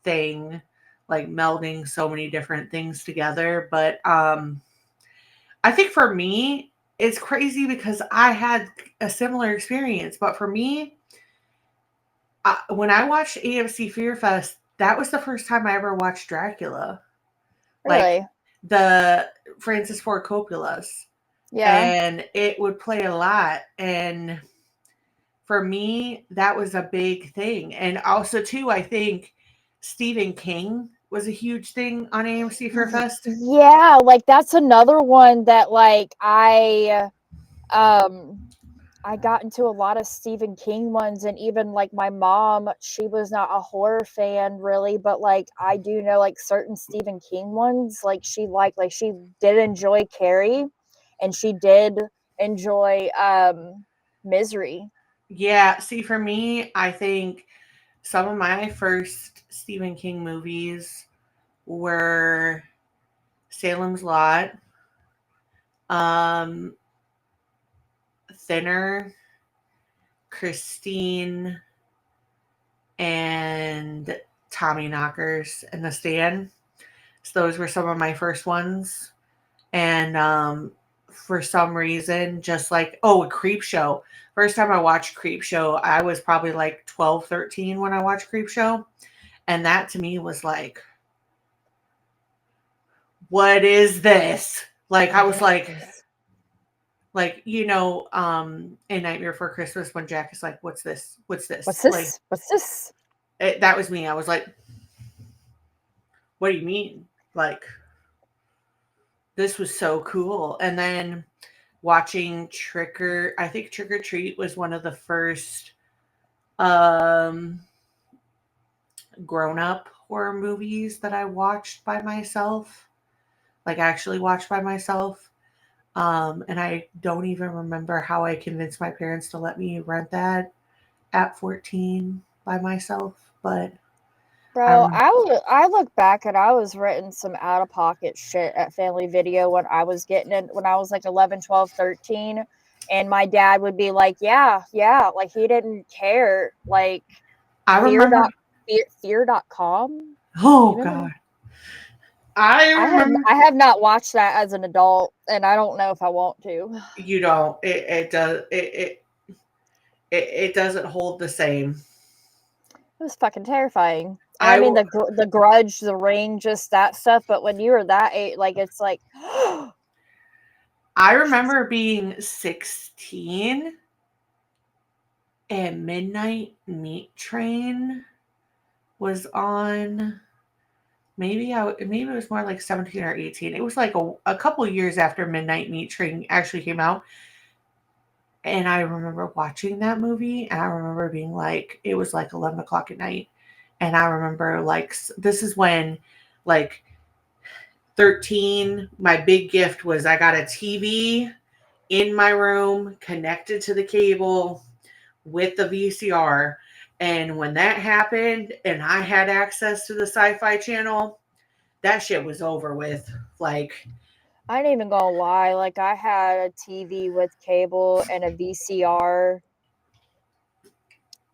Speaker 1: thing, like melding so many different things together. But I think for me, it's crazy because I had a similar experience. But for me, when I watched AMC Fear Fest, that was the first time I ever watched Dracula, like
Speaker 2: Really?
Speaker 1: the Francis Ford Coppola's,
Speaker 2: Yeah.
Speaker 1: and it would play a lot. And for me, that was a big thing. And also, too, I think Stephen King was a huge thing on AMC Fear Fest.
Speaker 2: Yeah, like that's another one that like I got into a lot of Stephen King ones, and even like my mom, she was not a horror fan really, but like I do know like certain Stephen King ones, like she did enjoy Carrie, and she did enjoy Misery.
Speaker 1: Yeah, see, for me, I think some of my first Stephen King movies were Salem's Lot, um, Thinner, Christine, and Tommy Knockers and The Stand. So those were some of my first ones. And for some reason, just like, oh, a Creep Show. First time I watched Creep Show, I was probably like 12, 13 when I watched Creep Show. And that to me was what is this? Like, I was like, in Nightmare Before Christmas when Jack is like, what's this? What's
Speaker 2: What's
Speaker 1: this? Like,
Speaker 2: this? What's this?
Speaker 1: that was me. I was like, what do you mean? Like, this was so cool. And then watching I think Trick or Treat was one of the first um grown up horror movies that I watched by myself. Like actually watched by myself. And I don't even remember how I convinced my parents to let me rent that at 14 by myself, but
Speaker 2: Bro,
Speaker 1: I'm
Speaker 2: I look back and I was renting some out of pocket shit at Family Video when I was getting it when I was like 11, 12, 13. And my dad would be like, yeah, yeah. Like he didn't care. Like
Speaker 1: I
Speaker 2: fear
Speaker 1: remember.
Speaker 2: dot fear.com.
Speaker 1: Oh
Speaker 2: You remember?
Speaker 1: God, I remember.
Speaker 2: I have not watched that as an adult, and I don't know if I want to.
Speaker 1: You don't. It does. It doesn't hold the same.
Speaker 2: It was fucking terrifying. And I
Speaker 1: I
Speaker 2: mean the Grudge, the Ring, just that stuff. But when you were that age, like it's like,
Speaker 1: I remember being 16 and Midnight Meat Train was on. Maybe it was more like 17 or 18. It was like a couple years after Midnight Meat Train actually came out. And I remember watching that movie, and I remember being like, it was like 11 o'clock at night. And I remember like, this is when like 13, my big gift was I got a TV in my room connected to the cable with the VCR. And when that happened and I had access to the Sci-Fi Channel, that shit was over with. Like,
Speaker 2: I ain't even gonna lie. Like I had a TV with cable and a VCR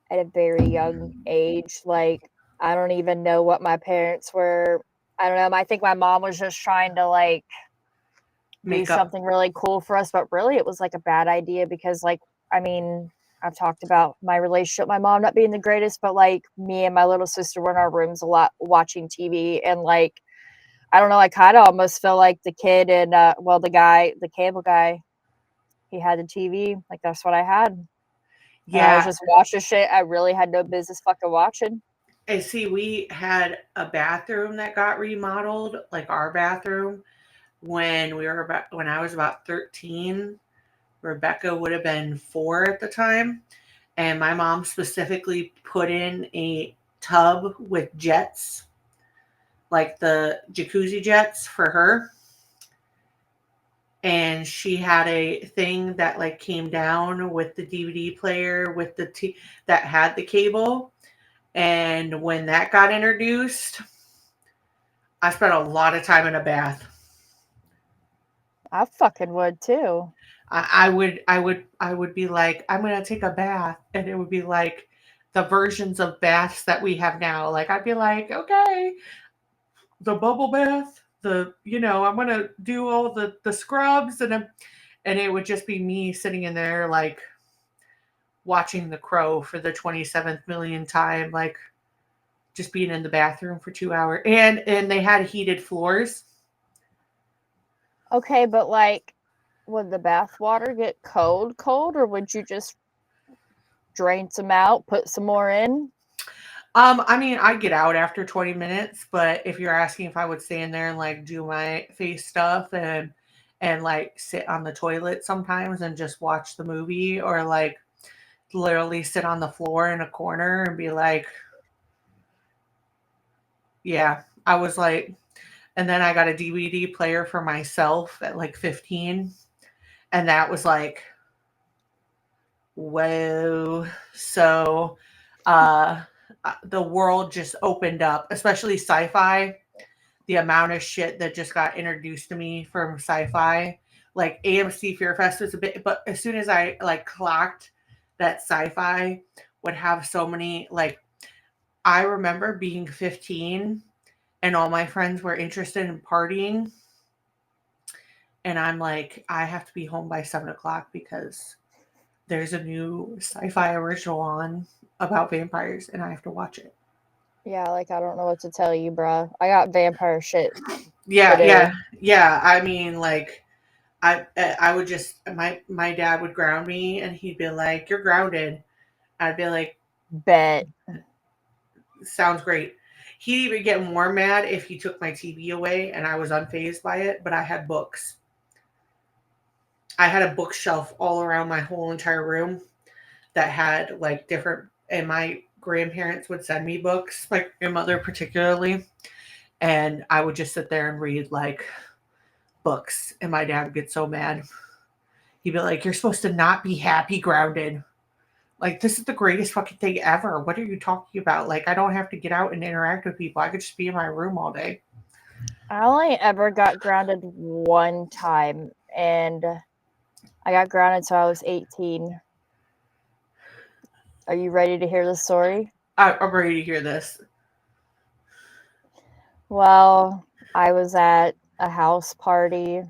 Speaker 2: at a very young age. Like I don't even know what my parents were. I don't know. I think my mom was just trying to like do
Speaker 1: makeup.
Speaker 2: something really cool for us, but really it was like a bad idea because like I mean, I've talked about my relationship, my mom not being the greatest, but like me and my little sister were in our rooms a lot watching TV, and like I don't know, I kind of almost feel like the kid and the cable guy, he had the TV, like that's what I had. And I was
Speaker 1: Yeah.
Speaker 2: just watching shit I really had no business fucking watching.
Speaker 1: And see, we had a bathroom that got remodeled, like our bathroom, when I was about 13. Rebecca would have been 4 at the time. And my mom specifically put in a tub with jets, like the jacuzzi jets for her. And she had a thing that like came down with the DVD player with that had the cable. And when that got introduced, I spent a lot of time in a bath.
Speaker 2: I fucking would too.
Speaker 1: I would be like, I'm gonna take a bath, and it would be like the versions of baths that we have now. Like I'd be like, okay, the bubble bath, I'm gonna do all the scrubs, and it would just be me sitting in there like watching The Crow for the 27th million time, like just being in the bathroom for 2 hours, and they had heated floors.
Speaker 2: Okay, but like, would the bath water get cold, or would you just drain some out, put some more in?
Speaker 1: I mean, I'd get out after 20 minutes, but if you're asking if I would stay in there and like do my face stuff and like sit on the toilet sometimes and just watch the movie, or like literally sit on the floor in a corner and be like, yeah, I was like, and then I got a DVD player for myself at like 15, and that was like, whoa. So, the world just opened up, especially sci-fi. The amount of shit that just got introduced to me from sci-fi, like AMC Fear Fest was a bit, but as soon as I like clocked that sci-fi would have so many, like, I remember being 15 and all my friends were interested in partying, and I'm like, I have to be home by 7 o'clock because there's a new sci-fi original on about vampires and I have to watch it.
Speaker 2: Yeah, like I don't know what to tell you, bruh. I got vampire shit
Speaker 1: Yeah,
Speaker 2: to do.
Speaker 1: yeah. I mean, like, I would just my dad would ground me and he'd be like, "You're grounded." I'd be like,
Speaker 2: Bet.
Speaker 1: "Sounds great." He'd even get more mad if he took my TV away and I was unfazed by it, but I had books. I had a bookshelf all around my whole entire room that had like different, and my grandparents would send me books, my grandmother particularly, and I would just sit there and read like books, and my dad would get so mad. He'd be like, "You're supposed to not be happy grounded. Like, this is the greatest fucking thing ever. What are you talking about? Like, I don't have to get out and interact with people. I could just be in my room all day."
Speaker 2: I only ever got grounded one time, and I got grounded till I was 18. Are you ready to hear the story?
Speaker 1: I'm ready to hear this.
Speaker 2: Well, I was at a house party.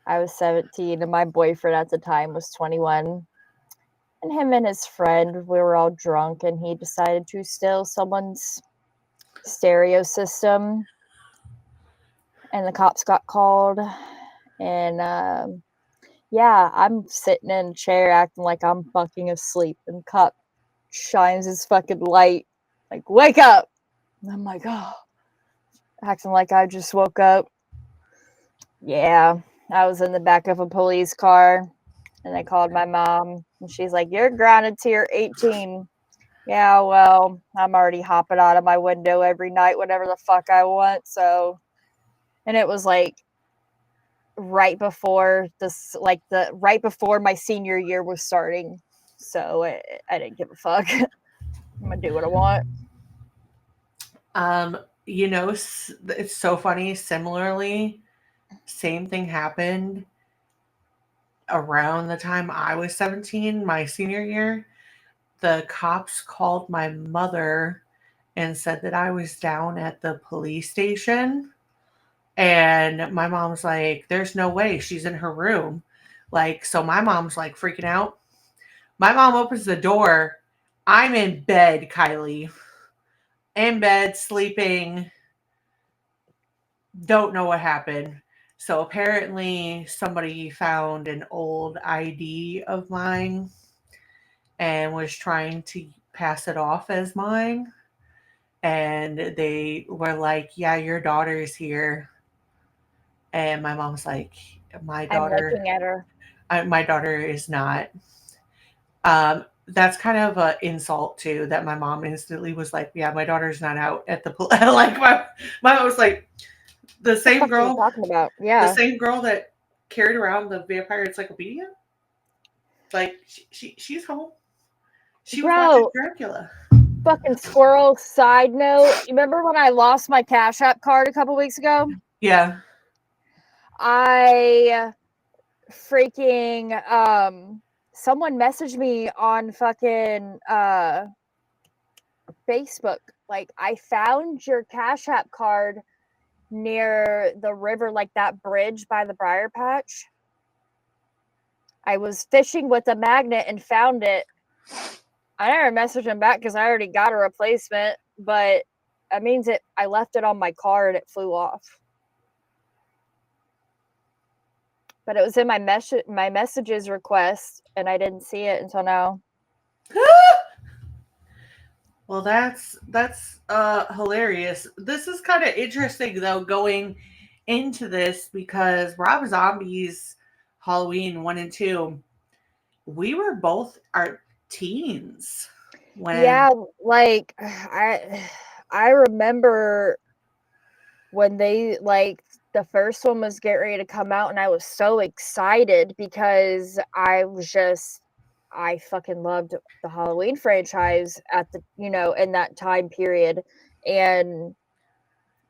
Speaker 2: I was 17, and my boyfriend at the time was 21. And him and his friend, we were all drunk, and he decided to steal someone's stereo system. And the cops got called. And yeah, I'm sitting in a chair acting like I'm fucking asleep, and cop shines his fucking light, like, wake up. And I'm like, oh, acting like I just woke up. Yeah, I was in the back of a police car, and I called my mom, and she's like, you're grounded till you're 18. Yeah, well, I'm already hopping out of my window every night, whatever the fuck I want. So, and it was like right before right before my senior year was starting. So I didn't give a fuck. I'm gonna do what I want.
Speaker 1: It's so funny. Similarly, same thing happened around the time I was 17, my senior year. The cops called my mother and said that I was down at the police station. And my mom's like, there's no way, she's in her room. Like, so my mom's like freaking out. My mom opens the door. I'm in bed, Kylee. In bed, sleeping. Don't know what happened. So apparently somebody found an old ID of mine and was trying to pass it off as mine. And they were like, yeah, your daughter's here. And my mom's like, my
Speaker 2: I'm
Speaker 1: daughter,
Speaker 2: looking at her.
Speaker 1: my daughter is not. That's kind of an insult too. That my mom instantly was like, "Yeah, my daughter's not out at the like." My mom was like, "The
Speaker 2: What the
Speaker 1: same
Speaker 2: fuck are you
Speaker 1: girl,
Speaker 2: talking about?"
Speaker 1: the
Speaker 2: Yeah.
Speaker 1: same girl that carried around the vampire encyclopedia. Like she's home. She was watching
Speaker 2: Bro,
Speaker 1: Dracula."
Speaker 2: fucking squirrel. Side note, you remember when I lost my Cash App card a couple weeks ago?
Speaker 1: Yeah.
Speaker 2: I freaking someone messaged me on fucking Facebook, like, I found your Cash App card near the river, like that bridge by the Briar Patch. I was fishing with a magnet and found it. I never messaged him back because I already got a replacement, but that means I left it on my car and it flew off. But it was in my messages request, and I didn't see it until now.
Speaker 1: Well, that's hilarious. This is kind of interesting though, going into this, because Rob Zombie's Halloween 1 and 2, we were both our teens when
Speaker 2: Yeah, like I remember when they, like, the first one was getting ready to come out, and I was so excited because I fucking loved the Halloween franchise at the, in that time period. And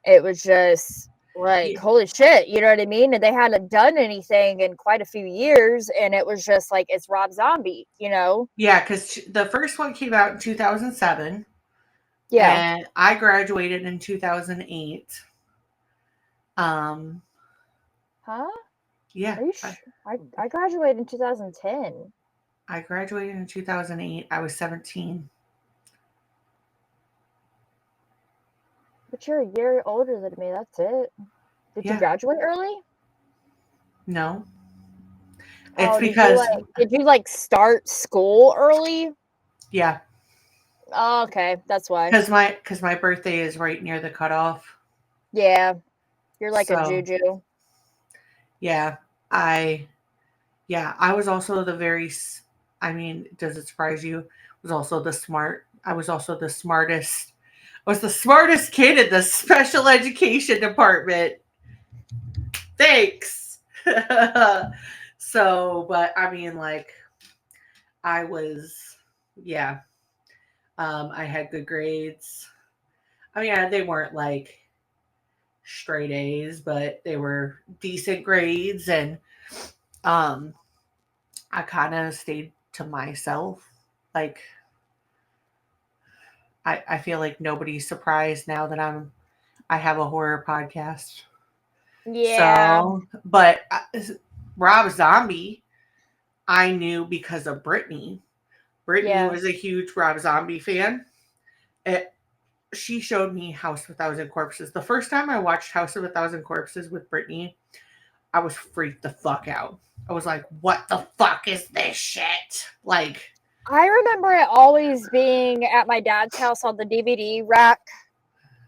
Speaker 2: it was just like,
Speaker 1: Yeah.
Speaker 2: holy shit, you know what I mean? And they hadn't done anything in quite a few years, and it was just like, it's Rob Zombie,
Speaker 1: Yeah, because the first one came out in 2007,
Speaker 2: Yeah.
Speaker 1: and I graduated in 2008.
Speaker 2: Huh?
Speaker 1: Yeah,
Speaker 2: Are you sure? I graduated in 2010.
Speaker 1: I graduated in 2008. I was 17.
Speaker 2: But you're a year older than me. That's it. Did you
Speaker 1: Yeah,
Speaker 2: graduate early?
Speaker 1: no, it's
Speaker 2: Oh,
Speaker 1: because
Speaker 2: did you like start school early?
Speaker 1: yeah,
Speaker 2: Oh, okay, that's why.
Speaker 1: because my birthday is right near the cutoff.
Speaker 2: Yeah, you're like a
Speaker 1: So
Speaker 2: juju.
Speaker 1: yeah, I I was also the very. I mean, does it surprise you? Was also the smart. I was also the smartest. I was the smartest kid in the special education department. Thanks. So, but I mean, like, I was, yeah. I had good grades. I mean, they weren't like straight A's, but they were decent grades, and um, I kind of stayed to myself. Like, I feel like nobody's surprised now that I have a horror podcast.
Speaker 2: Yeah,
Speaker 1: So, but Rob Zombie, I knew because of Brittany. Brittany
Speaker 2: yeah.
Speaker 1: was a huge Rob Zombie fan. It, she showed me House of a Thousand Corpses. The first time I watched House of a Thousand Corpses with Brittany, I was freaked the fuck out. I was like, what the fuck is this shit? Like,
Speaker 2: I remember it always being at my dad's house on the DVD rack,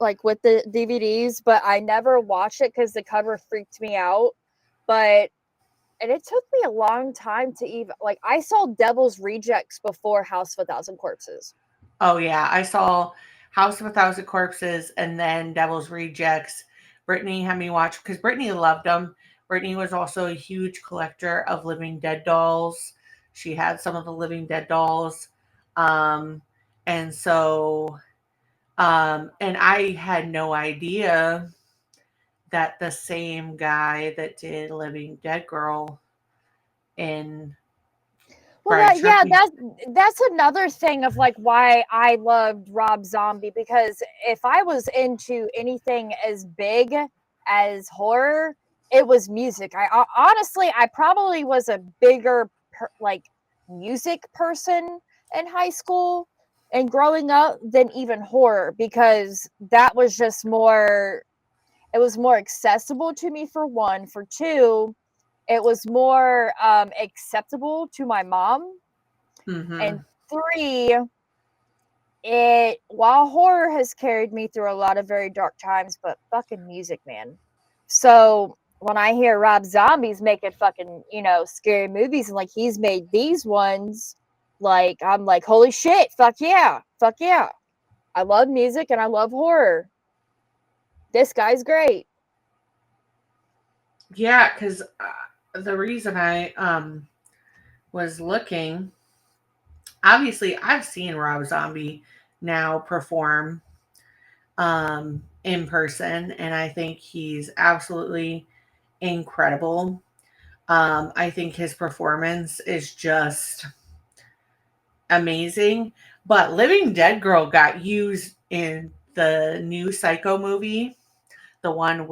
Speaker 2: like with the DVDs, but I never watched it because the cover freaked me out. And it took me a long time to even, like, I saw Devil's Rejects before House of a Thousand Corpses.
Speaker 1: oh yeah, I saw House of a Thousand Corpses and then Devil's Rejects. Brittany had me watch because Brittany loved them. Brittany was also a huge collector of Living Dead dolls. She had some of the Living Dead dolls. Um, and so, and I had no idea that the same guy that did Living Dead Girl in
Speaker 2: Well,
Speaker 1: Bride Chucky.
Speaker 2: that's another thing of like why I loved Rob Zombie, because if I was into anything as big as horror, it was music. Honestly, I probably was a bigger like music person in high school and growing up than even horror, because that was just more, it was more accessible to me, for one. For two, it was more acceptable to my mom.
Speaker 1: Mm-hmm.
Speaker 2: And three, it, while horror has carried me through a lot of very dark times, but fucking music, man. So when I hear Rob Zombie's making fucking, scary movies, and like he's made these ones, like I'm like, holy shit, fuck yeah, fuck yeah. I love music and I love horror. This guy's great.
Speaker 1: Yeah, because the reason I was looking, obviously, I've seen Rob Zombie now perform in person, and I think he's absolutely incredible. I think his performance is just amazing. But Living Dead Girl got used in the new Psycho movie, the one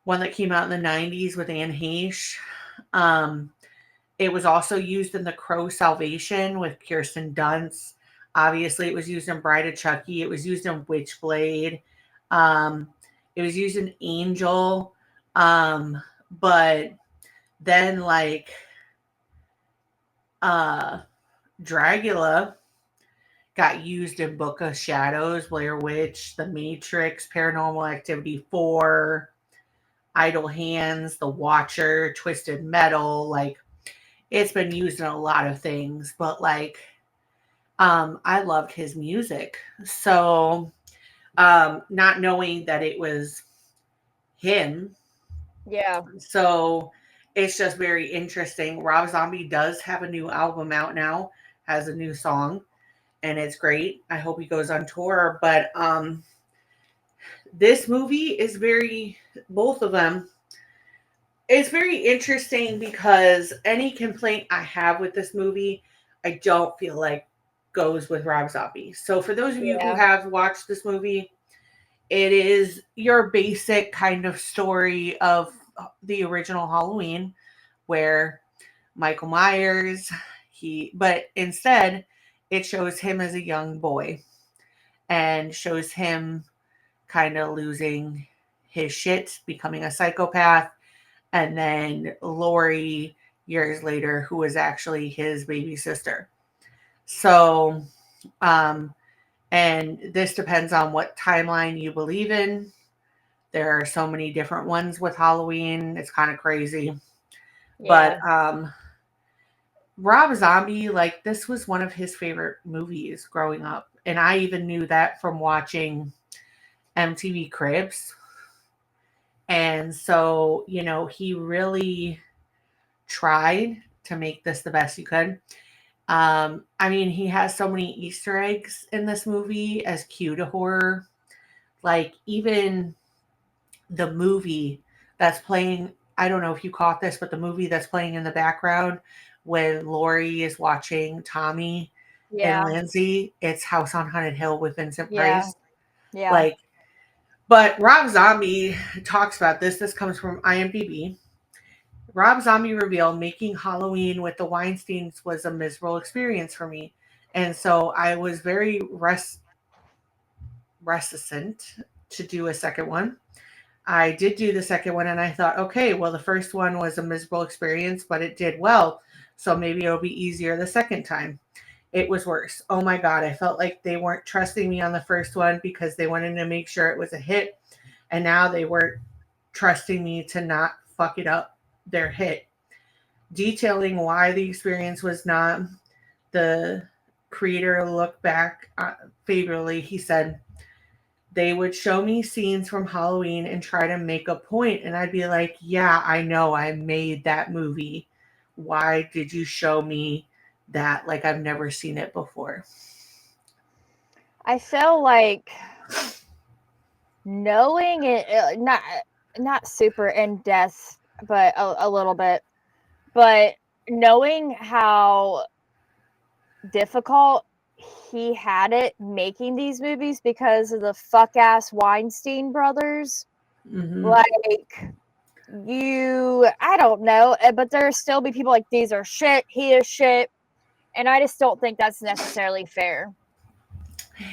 Speaker 1: that came out in the 90s with Anne Heche. Um, it was also used in The Crow Salvation with Kirsten Dunst. Obviously, it was used in Bride of Chucky. It was used in Witchblade. Um, it was used in Angel. But then, like, uh, Dracula got used in Book of Shadows, Blair Witch, The Matrix, Paranormal Activity 4, Idle Hands, The Watcher, Twisted Metal. Like, it's been used in a lot of things, but like, I loved his music. So, not knowing that it was him.
Speaker 2: Yeah.
Speaker 1: So it's just very interesting. Rob Zombie does have a new album out now, has a new song, and it's great. I hope he goes on tour. But this movie is both of them, it's very interesting because any complaint I have with this movie, I don't feel like goes with Rob Zombie. So for those of you who
Speaker 2: Yeah.
Speaker 1: have watched this movie, it is your basic kind of story of the original Halloween where Michael Myers, but instead it shows him as a young boy and shows him kind of losing his shit, becoming a psychopath, and then Laurie years later, who was actually his baby sister. So, and this depends on what timeline you believe in. There are so many different ones with Halloween. It's kind of crazy.
Speaker 2: Yeah.
Speaker 1: But Rob Zombie, like, this was one of his favorite movies growing up. And I even knew that from watching MTV Cribs. And so, he really tried to make this the best you could. I mean, he has so many Easter eggs in this movie as cue to horror. Like, even the movie that's playing, I don't know if you caught this, but the movie that's playing in the background when Laurie is watching Tommy and
Speaker 2: Yeah.
Speaker 1: Lindsay, it's House on Haunted Hill with Vincent
Speaker 2: Yeah.
Speaker 1: Price.
Speaker 2: Yeah.
Speaker 1: Like, but Rob Zombie talks about this. This comes from IMDb. Rob Zombie revealed making Halloween with the Weinsteins was a miserable experience for me. And so I was very reticent to do a second one. I did do the second one and I thought, okay, well, the first one was a miserable experience, but it did well. So maybe it'll be easier the second time. It was worse. Oh my God. I felt like they weren't trusting me on the first one because they wanted to make sure it was a hit. And now they weren't trusting me to not fuck it up their hit. Detailing why the experience was not, the creator looked back favorably. He said, they would show me scenes from Halloween and try to make a point, and I'd be like, yeah, I know I made that movie. Why did you show me that? Like, I've never seen it before.
Speaker 2: I feel like knowing it, not super in depth, but a little bit, but knowing how difficult he had it making these movies because of the fuck ass Weinstein brothers.
Speaker 1: Mm-hmm.
Speaker 2: Like, I don't know, but there still be people like, these are shit, he is shit, and I just don't think that's necessarily fair.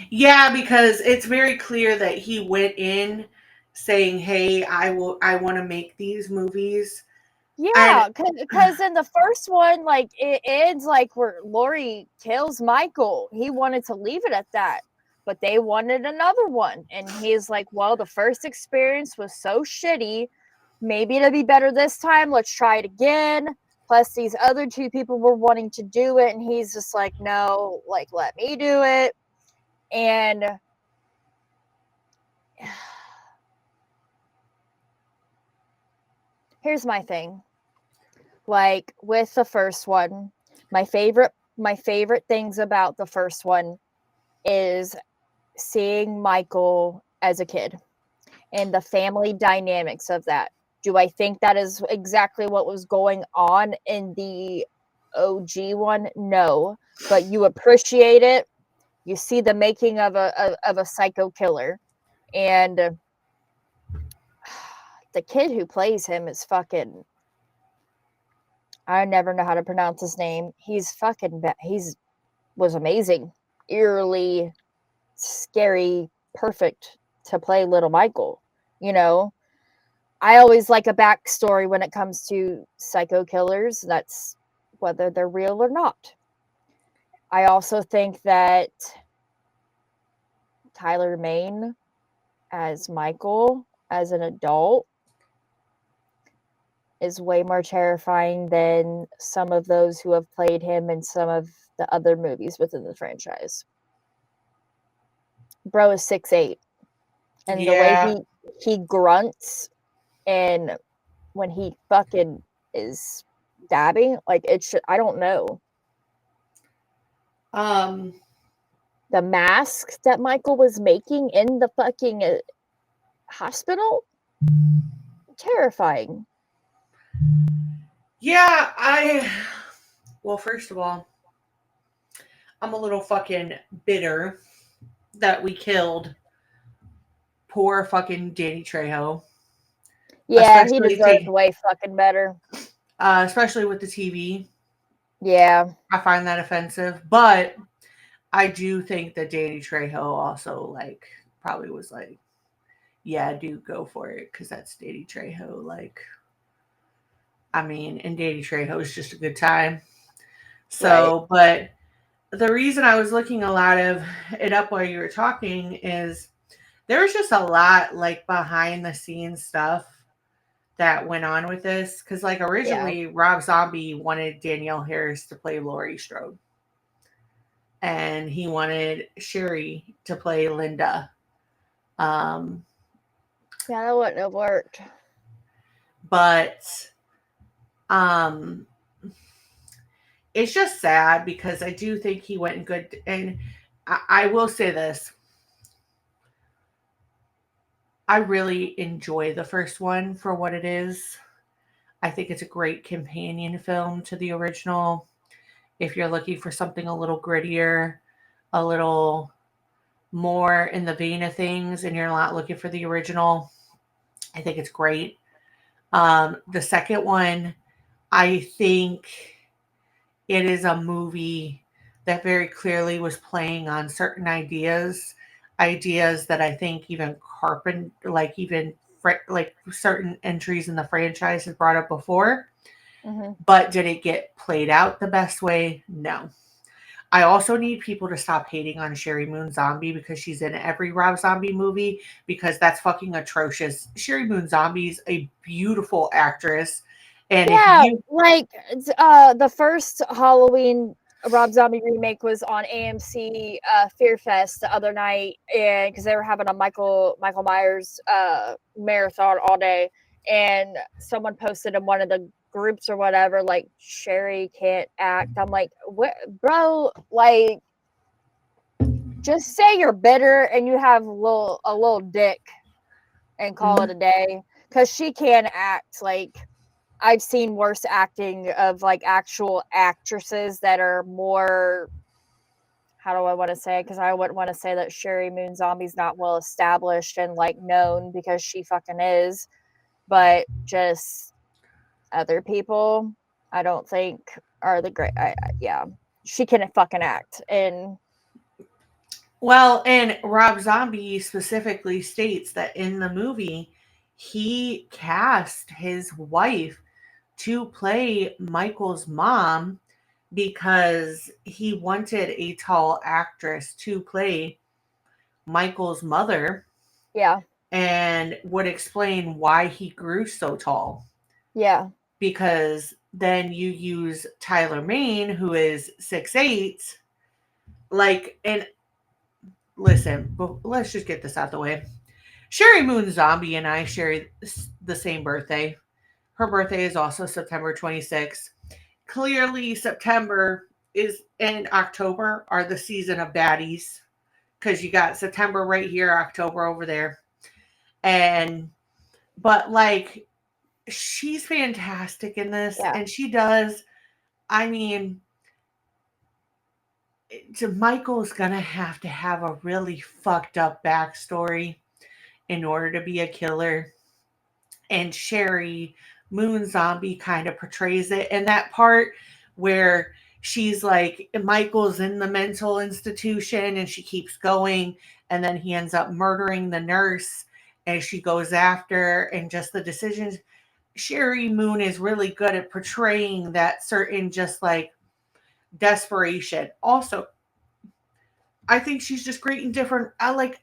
Speaker 1: Yeah, because it's very clear that he went in saying, hey, I want to make these movies.
Speaker 2: Yeah, because in the first one, like, it ends like where Laurie kills Michael. He wanted to leave it at that, but they wanted another one. And he's like, well, the first experience was so shitty. Maybe it'll be better this time. Let's try it again. Plus, these other two people were wanting to do it. And he's just like, no, like, let me do it. And here's my thing. Like, with the first one, my favorite things about the first one is seeing Michael as a kid and the family dynamics of that. Do I think that is exactly what was going on in the OG one? No, but you appreciate it. You see the making of a psycho killer, and the kid who plays him is fucking. I never know how to pronounce his name. He's fucking. Was amazing, eerily scary, perfect to play little Michael. You know, I always like a backstory when it comes to psycho killers. That's whether they're real or not. I also think that Tyler Mane as Michael as an adult is way more terrifying than some of those who have played him in some of the other movies within the franchise. Bro is 6'8", and the way he grunts, and when he fucking is dabbing, like it should, I don't know. The mask that Michael was making in the fucking hospital, terrifying.
Speaker 1: Yeah, well, first of all, I'm a little fucking bitter that we killed poor fucking Danny Trejo.
Speaker 2: Yeah, he deserves way fucking better.
Speaker 1: Especially with the TV.
Speaker 2: Yeah.
Speaker 1: I find that offensive. But I do think that Danny Trejo also, like, probably was like, yeah, dude, go for it. Because that's Danny Trejo. Like, I mean, and Danny Trejo is just a good time. So, right. But the reason I was looking a lot of it up while you were talking is there was just a lot, like, behind the scenes stuff that went on with this. Because, like, originally, Rob Zombie wanted Danielle Harris to play Laurie Strode. And he wanted Sherry to play Linda.
Speaker 2: Yeah, that wouldn't have worked.
Speaker 1: But it's just sad because I do think he went good. And I will say this. I really enjoy the first one for what it is. I think it's a great companion film to the original. If you're looking for something a little grittier, a little more in the vein of things, and you're not looking for the original, I think it's great. The second one, I think it is a movie that very clearly was playing on certain ideas that I think even like certain entries in the franchise has brought up before. Mm-hmm. But did it get played out the best way? No. I also need people to stop hating on Sherry Moon Zombie because she's in every Rob Zombie movie, because that's fucking atrocious. Sherry Moon Zombie's a beautiful actress. And
Speaker 2: yeah, like the first Halloween Rob Zombie remake was on AMC Fear Fest the other night, and because they were having a Michael Myers marathon all day, and someone posted in one of the groups or whatever, like, Sherry can't act. I'm like, what, bro? Like, just say you're bitter and you have a little dick and call it a day, because she can act. Like, I've seen worse acting of, like, actual actresses that are more, how do I want to say, because I wouldn't want to say that Sherry Moon Zombie's not well established and, like, known, because she fucking is, but just other people I don't think are the great. Yeah, she can fucking act. And
Speaker 1: Rob Zombie specifically states that in the movie he cast his wife to play Michael's mom because he wanted a tall actress to play Michael's mother.
Speaker 2: Yeah.
Speaker 1: And would explain why he grew so tall.
Speaker 2: Yeah.
Speaker 1: Because then you use Tyler Mane, who is 6'8", like, and listen, but let's just get this out the way. Sherry Moon Zombie and I share the same birthday. Her birthday is also September 26th. Clearly, September and October are the season of baddies, because you got September right here, October over there. But like, she's fantastic in this,
Speaker 2: Yeah.
Speaker 1: and she does. I mean, Michael's gonna have to have a really fucked up backstory in order to be a killer. And Sherry Moon Zombie kind of portrays it. And that part where she's like, Michael's in the mental institution and she keeps going, and then he ends up murdering the nurse and she goes after, and just the decisions. Sherry Moon is really good at portraying that certain just like desperation. Also, I think she's just great and different. I like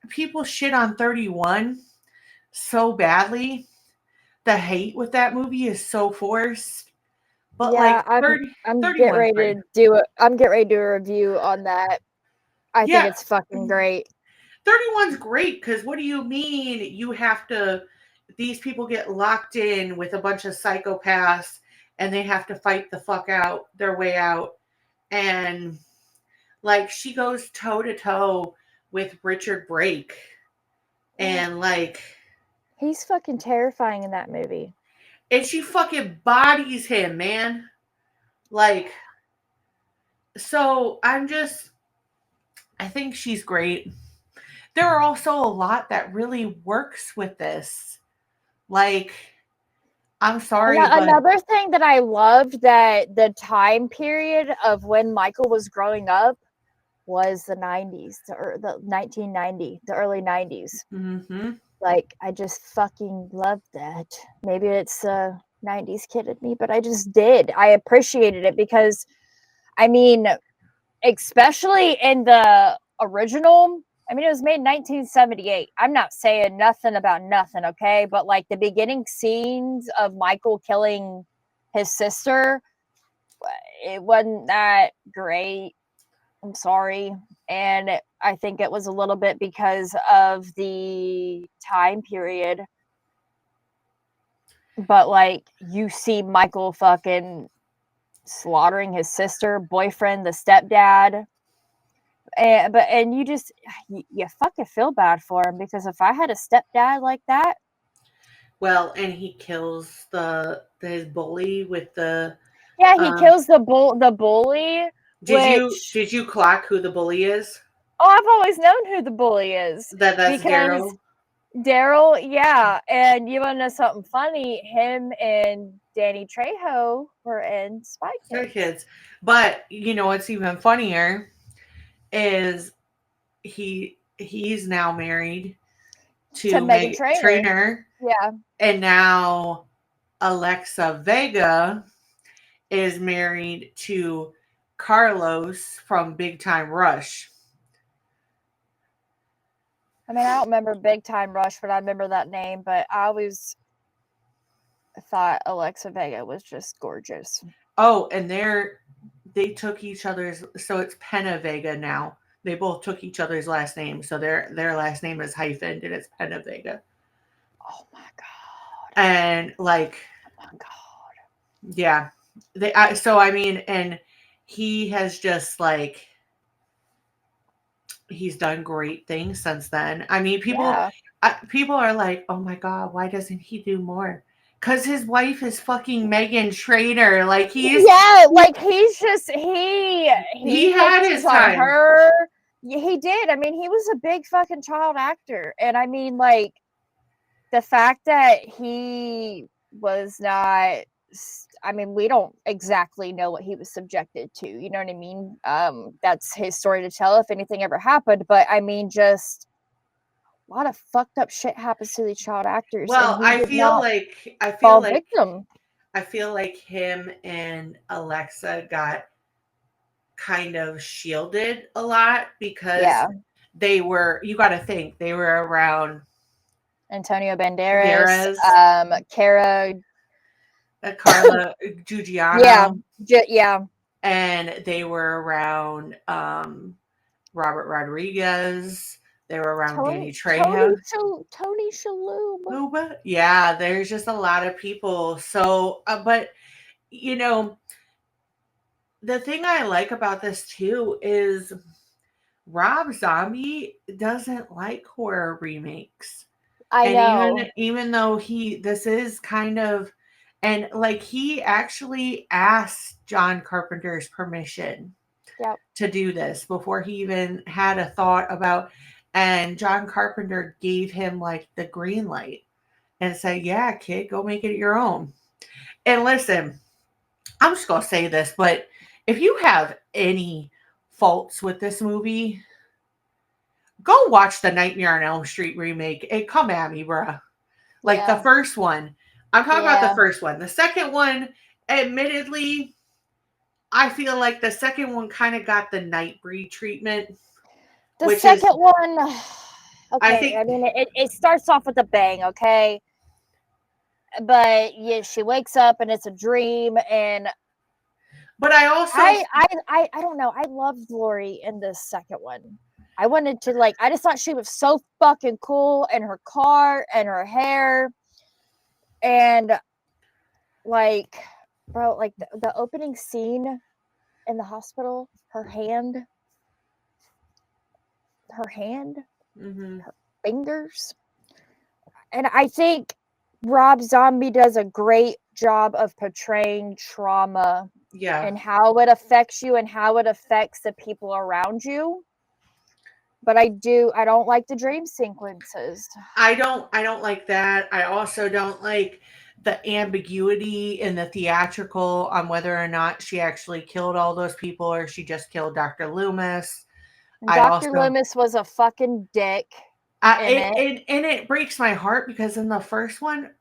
Speaker 1: people shit on 31 so badly. The hate with that movie is so forced. But
Speaker 2: Yeah,
Speaker 1: like
Speaker 2: I'm
Speaker 1: 30,
Speaker 2: I'm getting
Speaker 1: 31's
Speaker 2: ready
Speaker 1: great.
Speaker 2: to do it. I'm getting ready to do a review on that. I think
Speaker 1: Yeah,
Speaker 2: it's fucking great.
Speaker 1: 31's great because what do you mean you have to, these people get locked in with a bunch of psychopaths and they have to fight the fuck out their way out. And like she goes toe to toe with Richard Brake. And like,
Speaker 2: He's fucking terrifying in that movie.
Speaker 1: and she fucking bodies him, man. Like, so I think she's great. There are also a lot that really works with this. Like, I'm sorry, but
Speaker 2: Another thing that I loved, that the time period of when Michael was growing up was the 90s, the 1990, the early 90s.
Speaker 1: mm-hmm.
Speaker 2: Like, I just fucking loved that. Maybe it's a 90s kid in me, but I just did. I appreciated it because, I mean, especially in the original, I mean, it was made in 1978. I'm not saying nothing about nothing, okay? But like the beginning scenes of Michael killing his sister, it wasn't that great. I'm sorry. And I think it was a little bit because of the time period. But like, you see Michael fucking slaughtering his sister, boyfriend, the stepdad. And you fucking feel bad for him, because if I had a stepdad like that,
Speaker 1: Well, and he kills his bully with the.
Speaker 2: yeah, he kills the bully. Which,
Speaker 1: Did you clock who the bully is?
Speaker 2: oh, I've always known who the bully is,
Speaker 1: That's
Speaker 2: because
Speaker 1: Daryl.
Speaker 2: Daryl, yeah. And you want to know something funny? Him and Danny Trejo were in Spy
Speaker 1: They're
Speaker 2: Kids.
Speaker 1: kids. But you know what's even funnier is he's now married to
Speaker 2: Meghan Trainor.
Speaker 1: Trainor.
Speaker 2: Yeah.
Speaker 1: And now Alexa Vega is married to Carlos from Big Time Rush.
Speaker 2: I mean, I don't remember Big Time Rush, but I remember that name. But I always thought Alexa Vega was just gorgeous.
Speaker 1: Oh, and they took each other's, so it's Penna Vega now. They both took each other's last name, so their last name is hyphened and it's Penna Vega.
Speaker 2: Oh my god!
Speaker 1: And like,
Speaker 2: oh my god,
Speaker 1: yeah, so I mean, and he has just like, he's done great things since then. I mean, people are like, oh my god, why doesn't he do more? Because his wife is fucking Megan Trainor. Like
Speaker 2: like he's just he
Speaker 1: had his
Speaker 2: focuses on
Speaker 1: time.
Speaker 2: her. Yeah, he did. I mean, he was a big fucking child actor, and I mean, like, the fact that he was not. I mean, we don't exactly know what he was subjected to. You know what I mean? That's his story to tell if anything ever happened. But I mean, just a lot of fucked up shit happens to these child actors.
Speaker 1: Well,
Speaker 2: and I feel like victim.
Speaker 1: I feel like him and Alexa got kind of shielded a lot because they were, you got to think, they were around
Speaker 2: Antonio Banderas,
Speaker 1: Carla Giugiano.
Speaker 2: Yeah.
Speaker 1: And they were around Robert Rodriguez. They were around Danny Trejo.
Speaker 2: Tony Shalhoub.
Speaker 1: Yeah, there's just a lot of people. So, but, you know, the thing I like about this too is Rob Zombie doesn't like horror remakes.
Speaker 2: I
Speaker 1: And
Speaker 2: know.
Speaker 1: even though this is kind of, and like he actually asked John Carpenter's permission
Speaker 2: Yep.
Speaker 1: to do this before he even had a thought about, and John Carpenter gave him like the green light and said, "Yeah, kid, go make it your own." And listen, I'm just gonna say this, but if you have any faults with this movie, go watch the Nightmare on Elm Street remake. Hey, come at me, bruh. Like the
Speaker 2: Yeah.
Speaker 1: first one. I'm talking about the
Speaker 2: Yeah.
Speaker 1: first one. The second one, admittedly, I feel like the second one kind of got the Nightbreed treatment,
Speaker 2: The
Speaker 1: which is,
Speaker 2: second one,
Speaker 1: I
Speaker 2: okay.
Speaker 1: think,
Speaker 2: I mean, it starts off with a bang, okay. But yeah, she wakes up and it's a dream, and
Speaker 1: but I also,
Speaker 2: I don't know. I loved Laurie in this second one. I wanted to like. I just thought she was so fucking cool, and her car and her hair, and like, bro, like the opening scene in the hospital, her hand,
Speaker 1: mm-hmm,
Speaker 2: her fingers, and I think Rob Zombie does a great job of portraying trauma
Speaker 1: yeah.
Speaker 2: and how it affects you and how it affects the people around you. But I don't like the dream sequences.
Speaker 1: I don't like that. I also don't like the ambiguity in the theatrical on whether or not she actually killed all those people or she just killed Dr. Loomis.
Speaker 2: And
Speaker 1: I
Speaker 2: Dr.
Speaker 1: also
Speaker 2: Loomis was a fucking dick in it.
Speaker 1: it breaks my heart because in the first one,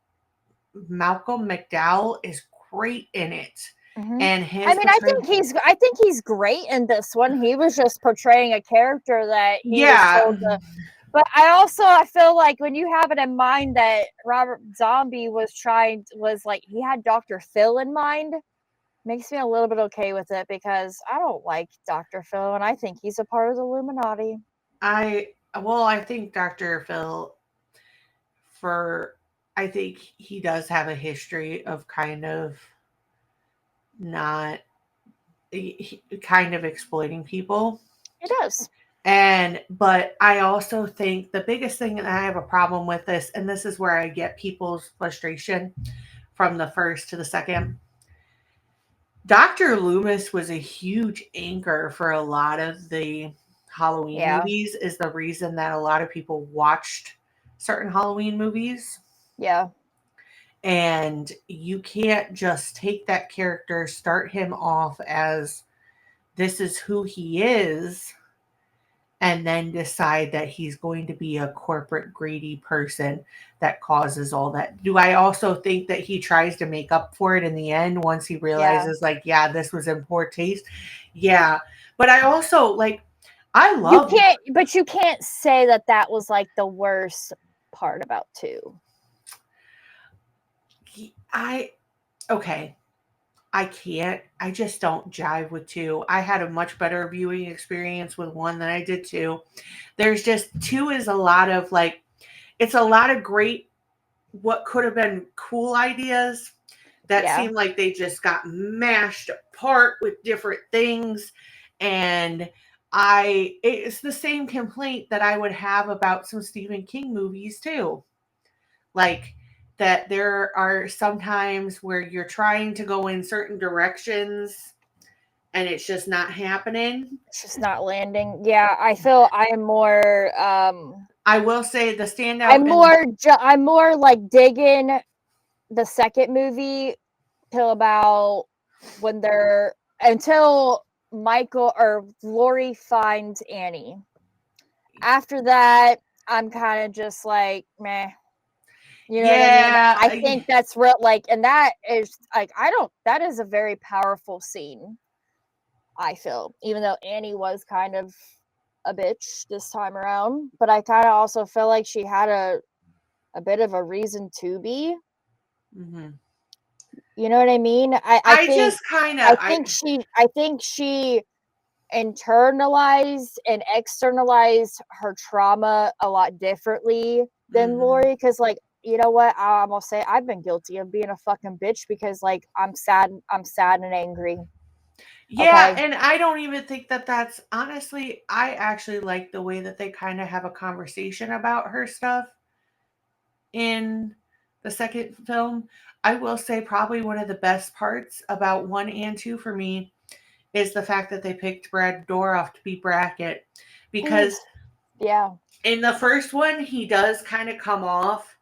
Speaker 1: Malcolm McDowell is great in it,
Speaker 2: Mhm.
Speaker 1: and
Speaker 2: I
Speaker 1: his
Speaker 2: mean,
Speaker 1: portrayal.
Speaker 2: I think he's great in this one. He was just portraying a character that he was
Speaker 1: Yeah,
Speaker 2: told to. But I feel like when you have it in mind that Robert Zombie was like he had Dr. Phil in mind, makes me a little bit okay with it because I don't like Dr. Phil and I think he's a part of the Illuminati.
Speaker 1: I think Dr. Phil, for I think he does have a history of kind of not kind of exploiting people.
Speaker 2: He does.
Speaker 1: But I also think the biggest thing that I have a problem with this, and this is where I get people's frustration from the first to the second. Dr. Loomis was a huge anchor for a lot of the Halloween
Speaker 2: Yeah.
Speaker 1: movies, is the reason that a lot of people watched certain Halloween movies.
Speaker 2: Yeah.
Speaker 1: And you can't just take that character, start him off as this is who he is, and then decide that he's going to be a corporate greedy person that causes all that. Do I also think that he tries to make up for it in the end once he realizes, like, yeah, this was in poor taste? Yeah. But I also, like, I love.
Speaker 2: You can't say that was like the worst part about 2.
Speaker 1: Okay. I can't. I just don't jive with 2. I had a much better viewing experience with 1 than I did 2. There's just 2 is a lot of like, it's a lot of great, what could have been cool ideas that
Speaker 2: Yeah.
Speaker 1: seem like they just got mashed apart with different things. And it's the same complaint that I would have about some Stephen King movies too. Like, that there are some times where you're trying to go in certain directions and it's just not happening.
Speaker 2: It's just not landing. Yeah, I feel I am more
Speaker 1: I will say the standout.
Speaker 2: I'm more like digging the second movie till about when until Michael or Laurie finds Annie. After that, I'm kind of just like meh. You know what I mean? I think that's real, like, and that is like that is a very powerful scene. I feel, even though Annie was kind of a bitch this time around, but I kind of also feel like she had a bit of a reason to be.
Speaker 1: Mm-hmm.
Speaker 2: You know what I mean? I think she internalized and externalized her trauma a lot differently than Laurie. Because, like, you know what? I'm gonna say I've been guilty of being a fucking bitch because, like, I'm sad and angry.
Speaker 1: Yeah,
Speaker 2: Okay?
Speaker 1: and I don't even think that that's honestly. I actually like the way that they kind of have a conversation about her stuff. in the second film. I will say probably one of the best parts about 1 and 2 for me is the fact that they picked Brad Dourif to be Brackett, because
Speaker 2: yeah,
Speaker 1: in the first one he does kind of come off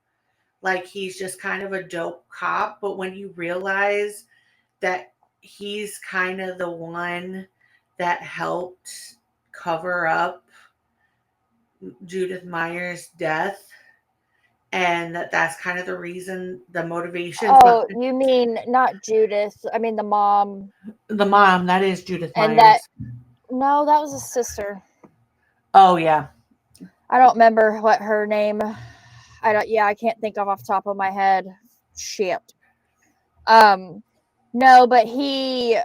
Speaker 1: like he's just kind of a dope cop, but when you realize that he's kind of the one that helped cover up Judith Meyer's death, and that's kind of the reason, the motivation.
Speaker 2: Oh, you mean not Judith? I mean the mom.
Speaker 1: The mom, that is Judith
Speaker 2: And
Speaker 1: Myers.
Speaker 2: No, that was a sister.
Speaker 1: Oh yeah.
Speaker 2: I don't remember what her name. I can't think of off the top of my head. Shit. No, but he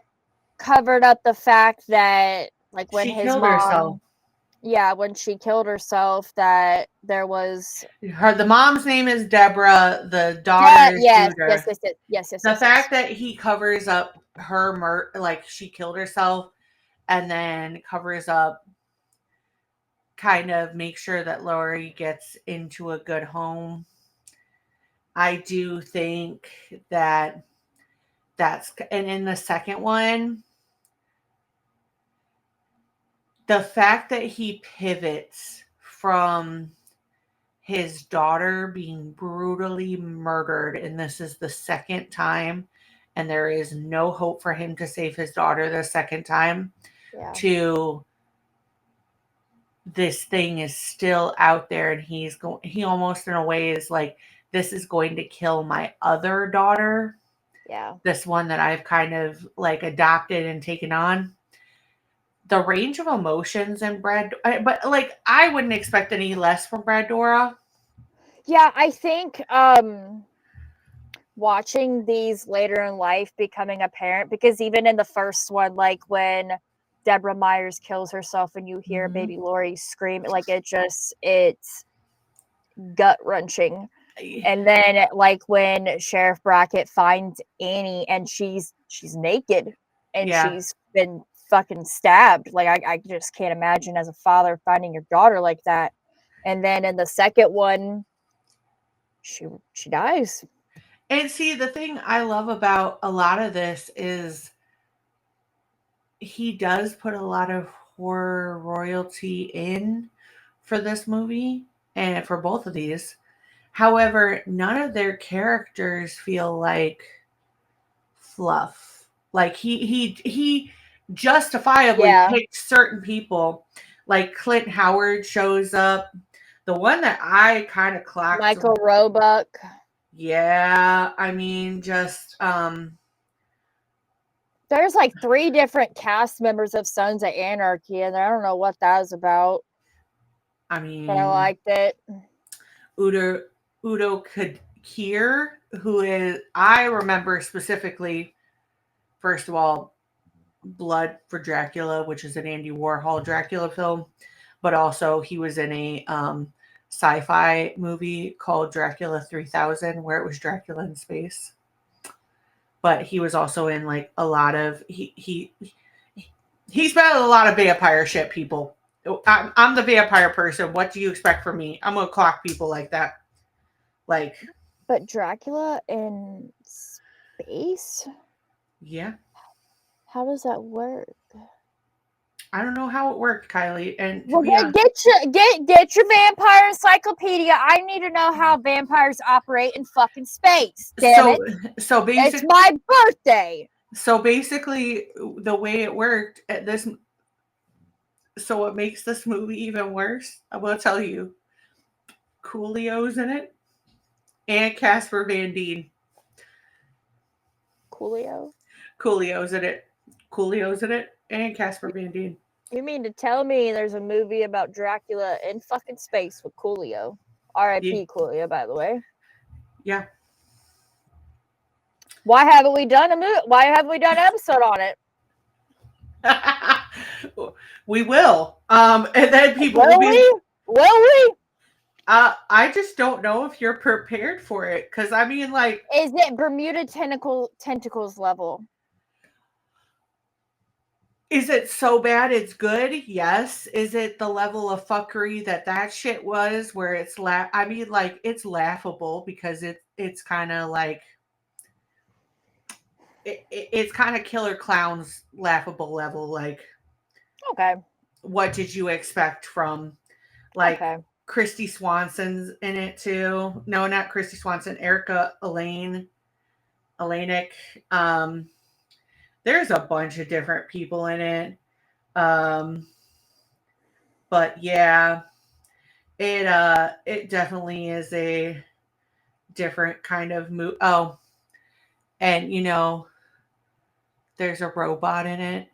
Speaker 2: covered up the fact that, like, when
Speaker 1: She
Speaker 2: his
Speaker 1: killed
Speaker 2: mom,
Speaker 1: herself.
Speaker 2: Yeah, when she killed herself, that there was
Speaker 1: The mom's name is Deborah, the daughter is Judah.
Speaker 2: Yes.
Speaker 1: The fact that he covers up her like she killed herself, and then covers up, kind of make sure that Laurie gets into a good home. I do think that and in the second one, the fact that he pivots from his daughter being brutally murdered, and this is the second time, and there is no hope for him to save his daughter the second time, to this thing is still out there, and he almost in a way is like, this is going to kill my other daughter.
Speaker 2: Yeah.
Speaker 1: This one that I've kind of like adopted and taken on. The range of emotions in Brad, but like I wouldn't expect any less from Brad Dourif.
Speaker 2: Yeah, I think watching these later in life, becoming a parent, because even in the first one, like when Deborah Myers kills herself and you hear baby Laurie scream, like it's gut wrenching. And then like when Sheriff Brackett finds Annie and she's naked and she's been fucking stabbed. Like I just can't imagine as a father finding your daughter like that. And then in the second one, she dies.
Speaker 1: And see, the thing I love about a lot of this is he does put a lot of horror royalty in for this movie and for both of these. However, none of their characters feel like fluff. Like he justifiably picks certain people. Like Clint Howard shows up. The one that I kind of clocked,
Speaker 2: Michael Roebuck.
Speaker 1: Yeah, I mean, just
Speaker 2: there's like 3 different cast members of Sons of Anarchy, and I don't know what that was about.
Speaker 1: I mean,
Speaker 2: but I liked it.
Speaker 1: Udo Kier, who is, I remember specifically, first of all, Blood for Dracula, which is an Andy Warhol Dracula film, but also he was in a sci-fi movie called Dracula 3000, where it was Dracula in space. But he was also in like a lot of he's been in a lot of vampire shit, people. I'm the vampire person. What do you expect from me? I'm gonna clock people like that. Like,
Speaker 2: but Dracula in space?
Speaker 1: Yeah.
Speaker 2: How does that work?
Speaker 1: I don't know how it worked, Kylie. And
Speaker 2: well, get your vampire encyclopedia. I need to know how vampires operate in fucking space. Damn it.
Speaker 1: So basically,
Speaker 2: it's my birthday.
Speaker 1: So basically, the way it worked at this, so what makes this movie even worse, I will tell you. Coolio's in it, and Casper Van Dien. Coolio's in it. Coolio's in it, and Casper Van Dien.
Speaker 2: You mean to tell me there's a movie about Dracula in fucking space with Coolio? R.I.P. Coolio, by the way.
Speaker 1: Yeah.
Speaker 2: Why haven't we done Why haven't we done an episode on it?
Speaker 1: We will. And then people
Speaker 2: will we?
Speaker 1: I just don't know if you're prepared for it, because I mean, like,
Speaker 2: is it Bermuda tentacles level?
Speaker 1: Is it so bad it's good? Yes. Is it the level of fuckery that shit was, where it's I mean, like, it's laughable because it's kind of like it's kind of Killer Clowns laughable level. Like,
Speaker 2: Okay.
Speaker 1: what did you expect from, like,
Speaker 2: Okay.
Speaker 1: Christy Swanson's in it too? No, not Christy Swanson. Erica Elenick. Um, there's a bunch of different people in it. Um, but yeah, it definitely is a different kind of move. Oh, and there's a robot in it.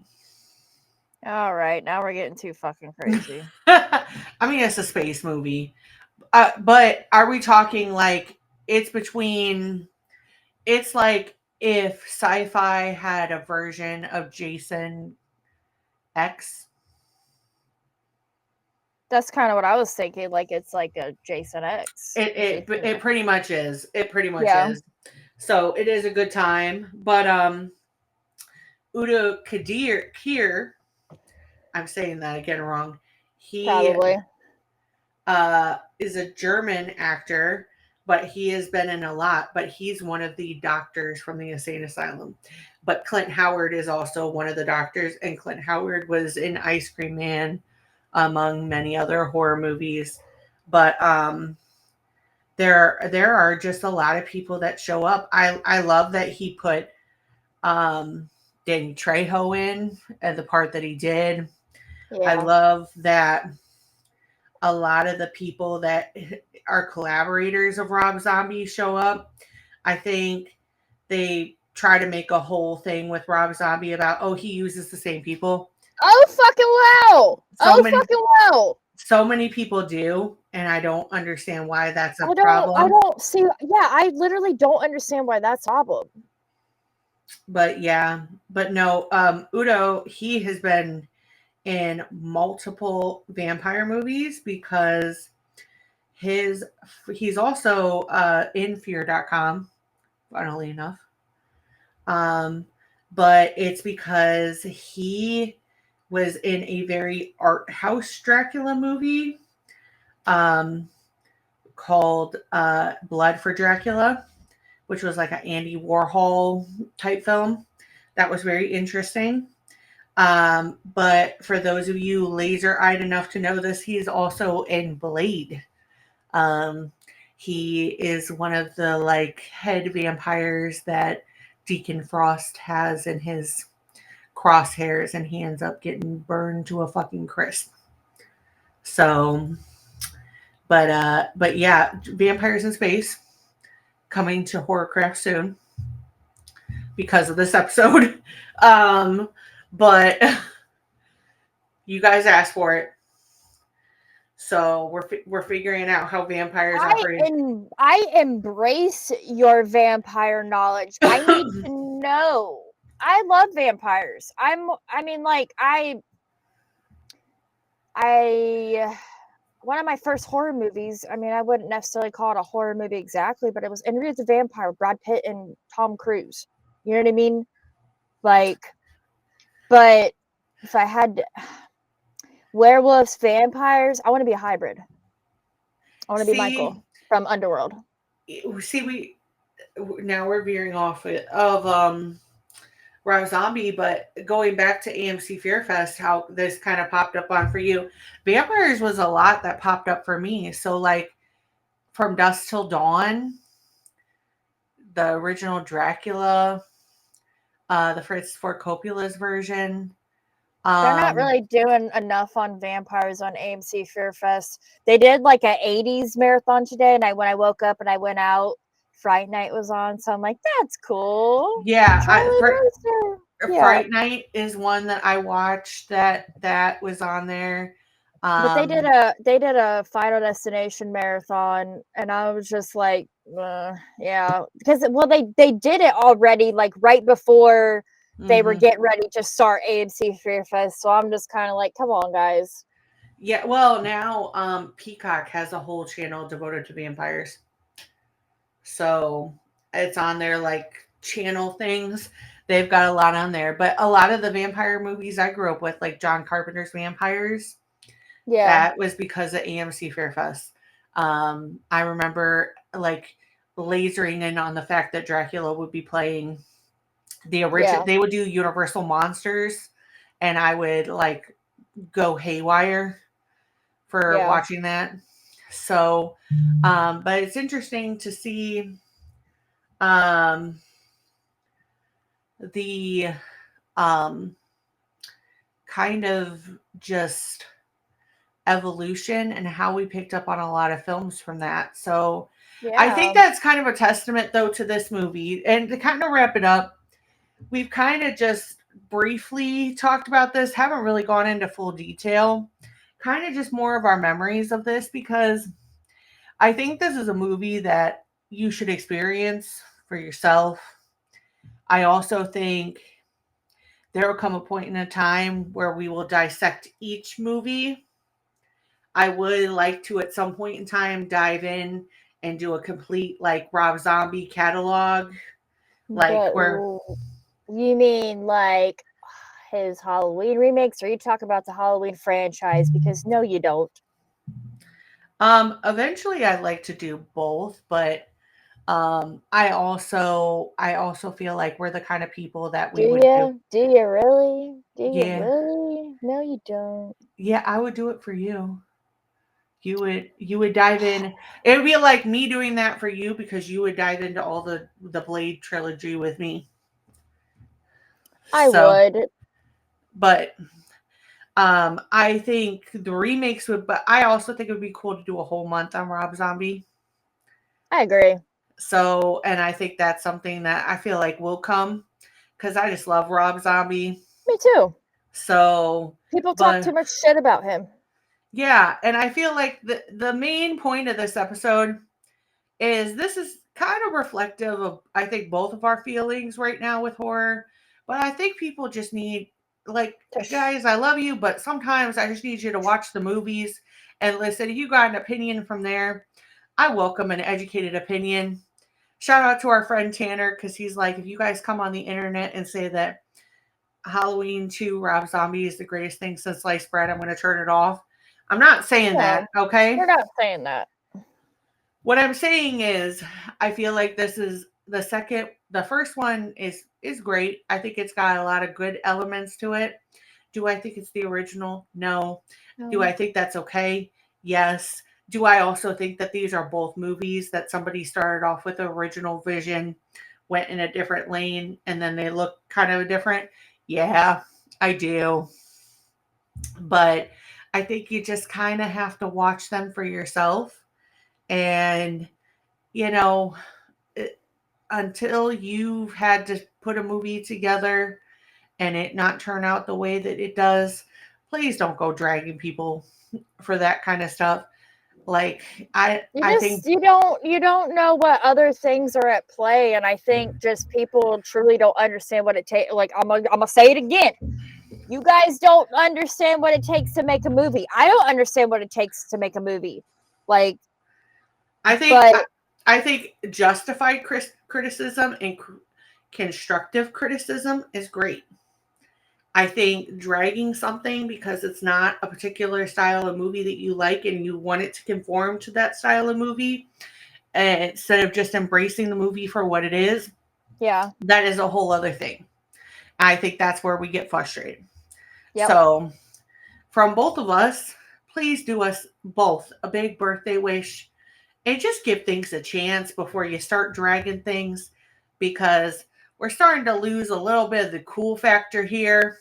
Speaker 2: All right. Now we're getting too fucking crazy.
Speaker 1: I mean, it's a space movie. But are we talking like it's between? It's like if sci-fi had a version of Jason X.
Speaker 2: That's kind of what I was thinking. Like it's like a Jason X.
Speaker 1: It pretty much is. It pretty much
Speaker 2: Yeah.
Speaker 1: is. So it is a good time. But Udo Kier, I'm saying that again wrong. He
Speaker 2: Probably.
Speaker 1: is a German actor, but he has been in a lot. But he's one of the doctors from the insane asylum. But Clint Howard is also one of the doctors, and Clint Howard was in Ice Cream Man, among many other horror movies. But there are just a lot of people that show up. I love that he put Danny Trejo in and the part that he did.
Speaker 2: Yeah.
Speaker 1: I love that a lot of the people that are collaborators of Rob Zombie show up. I think they try to make a whole thing with Rob Zombie about, oh, he uses the same people.
Speaker 2: Oh fucking wow! Fucking wow!
Speaker 1: So many people do, and I don't understand why that's a problem.
Speaker 2: I don't see. Yeah, I literally don't understand why that's a problem.
Speaker 1: But yeah, but no, Udo, he has been in multiple vampire movies because he's also in fear.com, funnily enough. But it's because he was in a very art house Dracula movie called Blood for Dracula, which was like an Andy Warhol type film. That was very interesting. But for those of you laser-eyed enough to know this, he is also in Blade. He is one of the like head vampires that Deacon Frost has in his crosshairs, and he ends up getting burned to a fucking crisp. So, but yeah, Vampires in Space coming to Horrorcraft soon because of this episode. But you guys asked for it. So we're figuring out how vampires operate.
Speaker 2: I embrace your vampire knowledge. I need to know. I love vampires. One of my first horror movies, I mean, I wouldn't necessarily call it a horror movie exactly, but it was Interview with the Vampire, Brad Pitt and Tom Cruise. You know what I mean? Like, but if I had werewolves, vampires, I want to be a hybrid. I want to be Michael from Underworld.
Speaker 1: See, now we're veering off of Rob Zombie, but going back to AMC Fear Fest, how this kind of popped up on for you. Vampires was a lot that popped up for me. So like From Dusk Till Dawn, the original Dracula, the Fritz Ford Coppola's version.
Speaker 2: They're not really doing enough on vampires on AMC Fear Fest. They did like an 80s marathon today, and when I woke up and I went out, Fright Night was on, so I'm like, that's cool.
Speaker 1: Yeah, Fright Night is one that I watched that was on there.
Speaker 2: But they did a Final Destination marathon, and I was just like, yeah, because they did it already, like right before they were getting ready to start AMC Fear Fest. So I'm just kind of like, come on, guys.
Speaker 1: Yeah, well, now Peacock has a whole channel devoted to vampires. So it's on there like channel things, they've got a lot on there. But a lot of the vampire movies I grew up with, like John Carpenter's Vampires,
Speaker 2: Yeah.
Speaker 1: that was because of AMC Fairfest. I remember like lasering in on the fact that Dracula would be playing the original.
Speaker 2: Yeah.
Speaker 1: They would do Universal Monsters, and I would like go haywire for
Speaker 2: Yeah.
Speaker 1: watching that. So, but it's interesting to see um, the um, kind of just evolution and how we picked up on a lot of films from that. So I think
Speaker 2: Yeah.
Speaker 1: that's kind of a testament though to this movie. And to kind of wrap it up, we've kind of just briefly talked about this, haven't really gone into full detail. Kind of just more of our memories of this because I think this is a movie that you should experience for yourself. I also think there will come a point in a time where we will dissect each movie. I would like to, at some point in time, dive in and do a complete, like, Rob Zombie catalog. Like,
Speaker 2: But
Speaker 1: where,
Speaker 2: you mean like his Halloween remakes, or you talk about the Halloween franchise? Because no, you don't.
Speaker 1: eventually I'd like to do both, but I also feel like we're the kind of people that
Speaker 2: Do
Speaker 1: we would do.
Speaker 2: you? Do you really? Do you
Speaker 1: Yeah.
Speaker 2: really? No, you don't.
Speaker 1: Yeah, I would do it for you. You would dive in. It would be like me doing that for you because you would dive into all the Blade trilogy with me.
Speaker 2: I
Speaker 1: So,
Speaker 2: would.
Speaker 1: but I think the remakes would, but I also think it would be cool to do a whole month on Rob Zombie.
Speaker 2: I agree.
Speaker 1: So, and I think that's something that I feel like will come because I just love Rob Zombie.
Speaker 2: Me too.
Speaker 1: So,
Speaker 2: People talk too
Speaker 1: but
Speaker 2: much shit about him.
Speaker 1: yeah, and I feel like the main point of this episode is this is kind of reflective of I think both of our feelings right now with horror. But I think people just need like guys, I love you, but sometimes I just need you to watch the movies and listen. If you got an opinion from there, I welcome an educated opinion. Shout out to our friend Tanner because he's like, if you guys come on the internet and say that Halloween 2 Rob Zombie is the greatest thing since sliced bread, I'm going to turn it off. I'm not saying that,
Speaker 2: No,
Speaker 1: okay?
Speaker 2: you're not saying that.
Speaker 1: What I'm saying is, I feel like this is the first one is great. I think it's got a lot of good elements to it. Do I think it's the original? No. Do I think that's okay? Yes. Do I also think that these are both movies that somebody started off with the original vision, went in a different lane, and then they look kind of different? Yeah, I do. But I think you just kind of have to watch them for yourself. And, you know, until you've had to put a movie together and it not turn out the way that it does, please don't go dragging people for that kind of stuff. Like I think
Speaker 2: You don't know what other things are at play, and I think just people truly don't understand what it takes. Like I'm gonna say it again. You guys don't understand what it takes to make a movie. I don't understand what it takes to make a movie. Like,
Speaker 1: I think
Speaker 2: but
Speaker 1: I think justified criticism and constructive criticism is great. I think dragging something because it's not a particular style of movie that you like and you want it to conform to that style of movie, instead of just embracing the movie for what it is,
Speaker 2: yeah,
Speaker 1: that is a whole other thing. I think that's where we get frustrated.
Speaker 2: yep.
Speaker 1: So, from both of us, please do us both a big birthday wish and just give things a chance before you start dragging things because we're starting to lose a little bit of the cool factor here.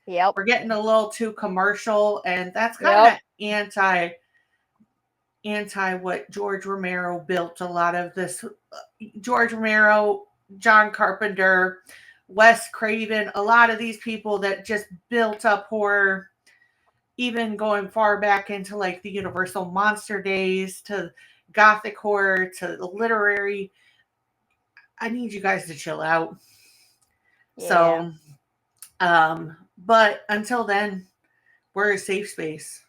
Speaker 2: Yep.
Speaker 1: We're getting a little too commercial, and that's kind of anti what George Romero built a lot of this. George Romero, John Carpenter, Wes Craven, a lot of these people that just built up horror, even going far back into like the Universal Monster days to gothic horror to the literary. I need you guys to chill out.
Speaker 2: Yeah.
Speaker 1: So, but until then, we're a safe space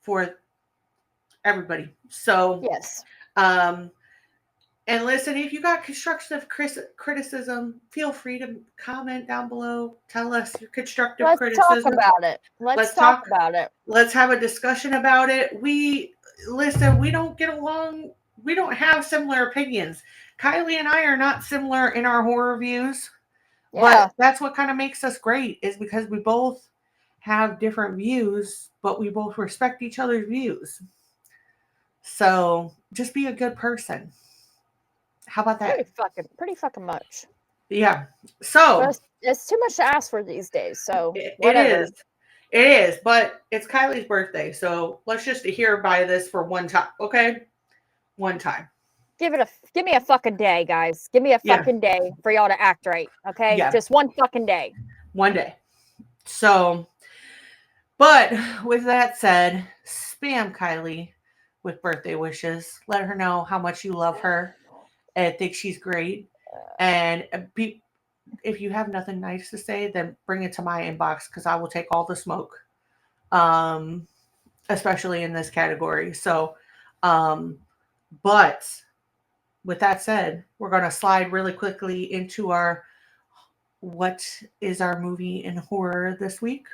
Speaker 1: for everybody. So,
Speaker 2: Yes.
Speaker 1: um, And listen, if you got constructive criticism, feel free to comment down below. Tell us your constructive
Speaker 2: Let's talk
Speaker 1: criticism.
Speaker 2: about it. Let's talk about it.
Speaker 1: Let's have a discussion about it. We don't get along. We don't have similar opinions. Kylee and I are not similar in our horror views,
Speaker 2: Yeah.
Speaker 1: but that's what kind of makes us great, is because we both have different views, but we both respect each other's views. So just be a good person. How about that?
Speaker 2: Pretty fucking much.
Speaker 1: Yeah. So
Speaker 2: But it's too much to ask for these days. So
Speaker 1: it
Speaker 2: whatever.
Speaker 1: is. It is, but it's Kylie's birthday, so let's just hereby this for one time, okay? One time.
Speaker 2: Give me a fucking day, guys. Give me a fucking day for y'all to act right, okay?
Speaker 1: Yeah.
Speaker 2: Just one fucking day.
Speaker 1: One day. So, but with that said, spam Kylie with birthday wishes. Let her know how much you love her and think she's great. And if you have nothing nice to say, then bring it to my inbox because I will take all the smoke, especially in this category. So, but with that said, we're going to slide really quickly into our what is our movie in horror this week.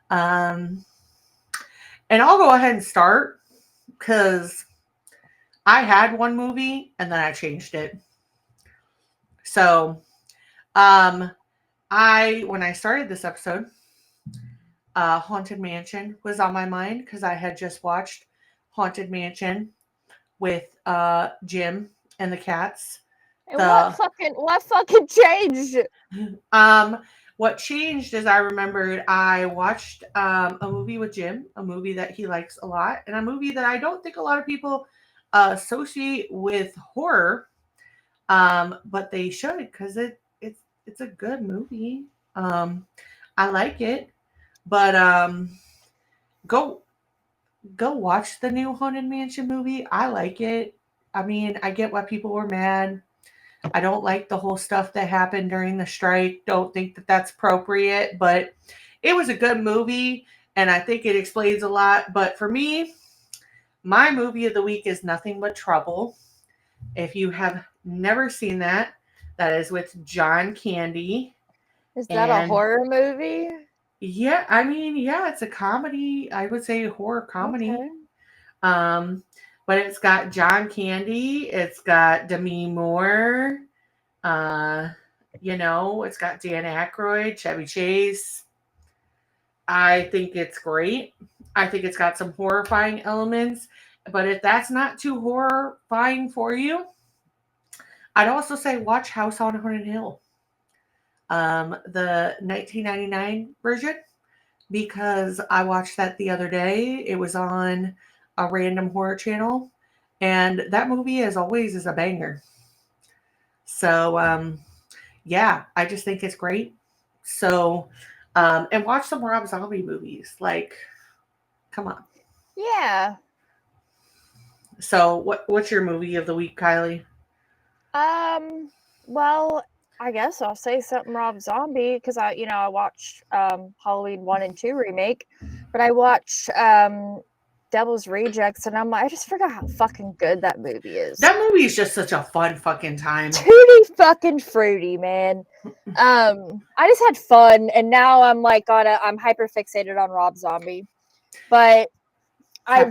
Speaker 1: And I'll go ahead and start because I had one movie and then I changed it. So, when I started this episode, Haunted Mansion was on my mind because I had just watched Haunted Mansion with Jim and the cats.
Speaker 2: And what fucking changed?
Speaker 1: What changed is I remembered I watched a movie with Jim, a movie that he likes a lot, and a movie that I don't think a lot of people associate with horror, but they should because it's a good movie. I like it, but go watch the new Haunted Mansion movie. I like it. I mean, I get why people were mad. I don't like the whole stuff that happened during the strike. Don't think that that's appropriate, but it was a good movie, and I think it explains a lot. But for me, my movie of the week is Nothing But Trouble. If you have never seen that, that is with John Candy.
Speaker 2: Is that a horror movie?
Speaker 1: Yeah, I mean, yeah, it's a comedy. I would say horror comedy. Okay. But it's got John Candy. It's got Demi Moore. It's got Dan Aykroyd, Chevy Chase. I think it's great. I think it's got some horrifying elements. But if that's not too horrifying for you, I'd also say watch House on Haunted Hill. The 1999 version, because I watched that the other day. It was on a random horror channel, and that movie, as always, is a banger. So, yeah, I just think it's great. So, and watch some Rob Zombie movies. Like, come on.
Speaker 2: Yeah.
Speaker 1: So, what's your movie of the week, Kylie?
Speaker 2: Well, I guess I'll say something Rob Zombie because I watched Halloween 1 and 2 remake, but I watched Devil's Rejects, and I just forgot how fucking good that movie is.
Speaker 1: That movie is just such a fun fucking time.
Speaker 2: Tutti fucking fruity, man. I just had fun, and now I'm like I'm hyper fixated on Rob Zombie. But I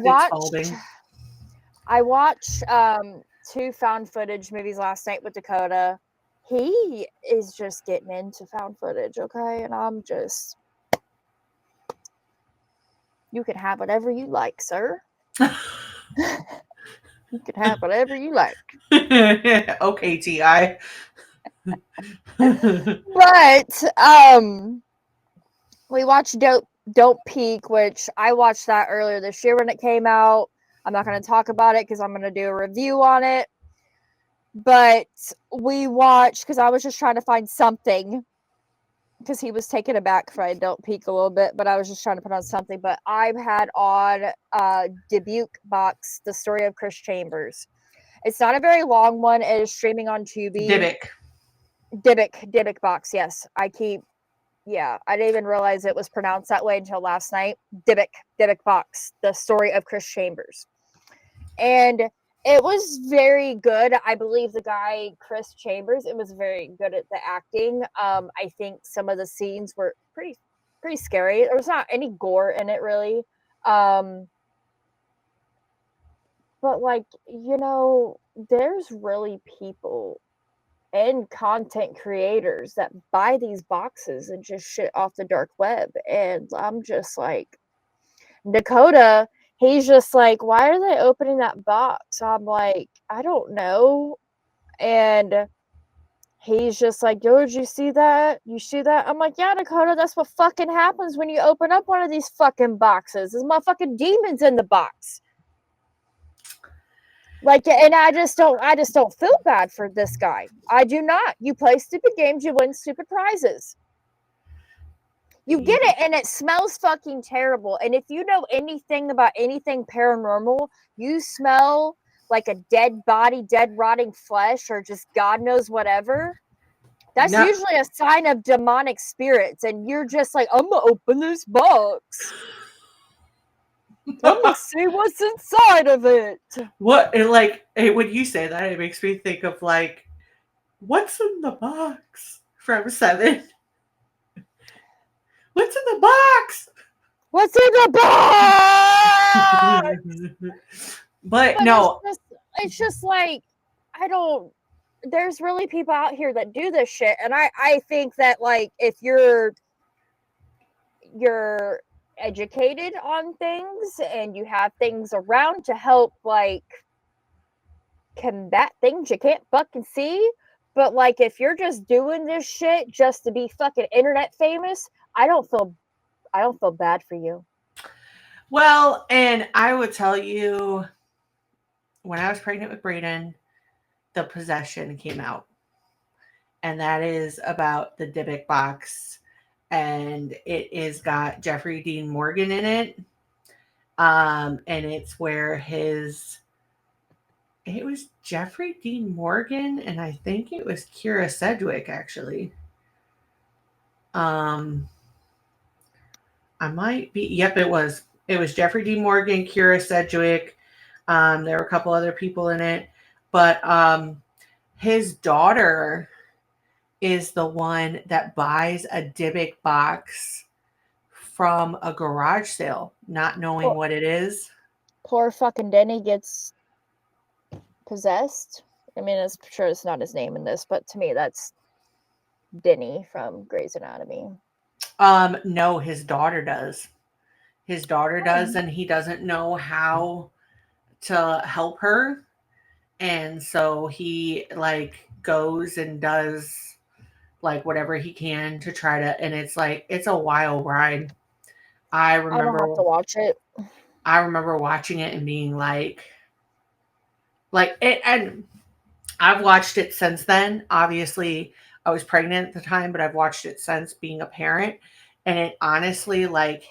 Speaker 2: watched 2 found footage movies last night with Dakota. He is just getting into found footage, okay? And I'm just, you can have whatever you like, sir. You can have whatever you like.
Speaker 1: Okay, T.I.
Speaker 2: But we watched Don't Peek, which I watched that earlier this year when it came out. I'm not going to talk about it because I'm going to do a review on it. But we watched, because I was just trying to find something, because he was taken aback for I Don't Peek a little bit, but I was just trying to put on something. But I've had on debut box, The Story of Chris Chambers. It's not a very long one. It is streaming on Tubi. Dybbuk box, yes. I didn't even realize it was pronounced that way until last night. Dybbuk box, The Story of Chris Chambers. And It was very good. I believe the guy Chris Chambers, it was very good at the acting. I think some of the scenes were pretty scary. There was not any gore in it really. But like, there's really people and content creators that buy these boxes and just shit off the dark web. And I'm just like, Dakota, he's just like, why are they opening that box? I'm like, I don't know. And he's just like, yo, did you see that? You see that? I'm like, yeah, Dakota, that's what fucking happens when you open up one of these fucking boxes. There's motherfucking demons in the box. Like, and I just don't feel bad for this guy. I do not. You play stupid games, you win stupid prizes. You get it, and it smells fucking terrible. And if you know anything about anything paranormal, you smell like a dead body, dead rotting flesh, or just God knows whatever. That's usually a sign of demonic spirits, and you're just like, I'm gonna open this box. I'm gonna see what's inside of it.
Speaker 1: What, like, when you say that, it makes me think of like, what's in the box from Seven? What's in the box?
Speaker 2: What's in the box?
Speaker 1: but no,
Speaker 2: it's just like, there's really people out here that do this shit, and I think that, like, if you're educated on things and you have things around to help, like, combat things you can't fucking see, but like, if you're just doing this shit just to be fucking internet famous, I don't feel bad for you.
Speaker 1: Well, and I would tell you, when I was pregnant with Brayden, The Possession came out, and that is about the Dybbuk box, and it is got Jeffrey Dean Morgan in it, and it's where it was Jeffrey Dean Morgan, and I think it was Kira Sedgwick, actually. I might be. Yep, it was. It was Jeffrey Dean Morgan, Kira Sedgwick. There were a couple other people in it, but his daughter is the one that buys a Dybbuk box from a garage sale, not knowing what it is.
Speaker 2: Poor fucking Denny gets possessed. I mean, I'm sure it's not his name in this, but to me, that's Denny from Grey's Anatomy.
Speaker 1: No, his daughter does. His daughter does, and he doesn't know how to help her. And so he, like, goes and does, like, whatever he can to try to, and it's like, it's a wild ride. I
Speaker 2: don't have to watch it.
Speaker 1: I remember watching it and being like it, and I've watched it since then. Obviously, I was pregnant at the time, but I've watched it since being a parent, and it honestly, like,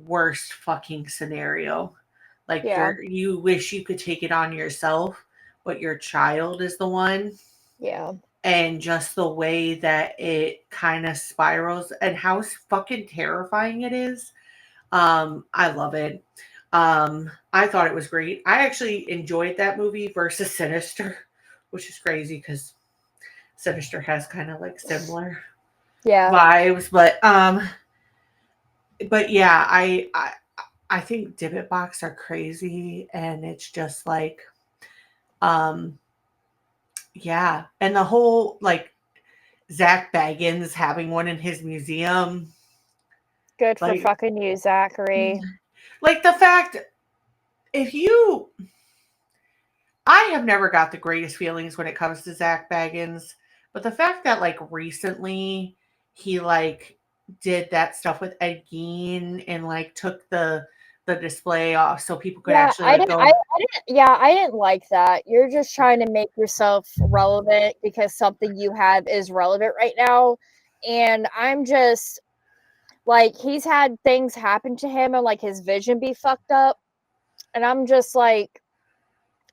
Speaker 1: worst fucking scenario. Like, you wish you could take it on yourself, but your child is the one.
Speaker 2: Yeah.
Speaker 1: And just the way that it kind of spirals and how fucking terrifying it is. I love it. I thought it was great. I actually enjoyed that movie versus Sinister, which is crazy because Sinister has kind of like similar vibes, but yeah, I think Dybbuk box are crazy, and it's just like, yeah, and the whole, like, Zach Baggins having one in his museum.
Speaker 2: Good for fucking you, Zachary.
Speaker 1: Like, the fact, I have never got the greatest feelings when it comes to Zach Baggins, but the fact that, like, recently he, like, did that stuff with Ed Gein and, like, took the display off so people could actually, like, go.
Speaker 2: I didn't like that. You're just trying to make yourself relevant because something you have is relevant right now. And I'm just like, he's had things happen to him and, like, his vision be fucked up. And I'm just like,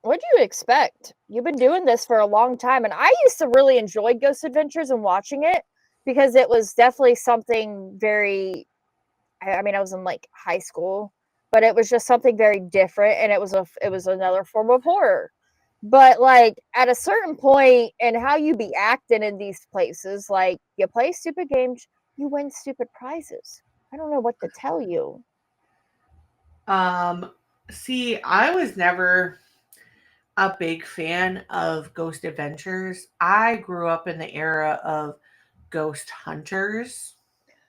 Speaker 2: what do you expect? You've been doing this for a long time. And I used to really enjoy Ghost Adventures and watching it because it was definitely something very, I mean, I was in, like, high school. but it was just something very different, and it was another form of horror. But like at a certain point, and how you be acting in these places, like you play stupid games, you win stupid prizes. I don't know what to tell you.
Speaker 1: See, I was never a big fan of Ghost Adventures. I grew up in the era of Ghost Hunters.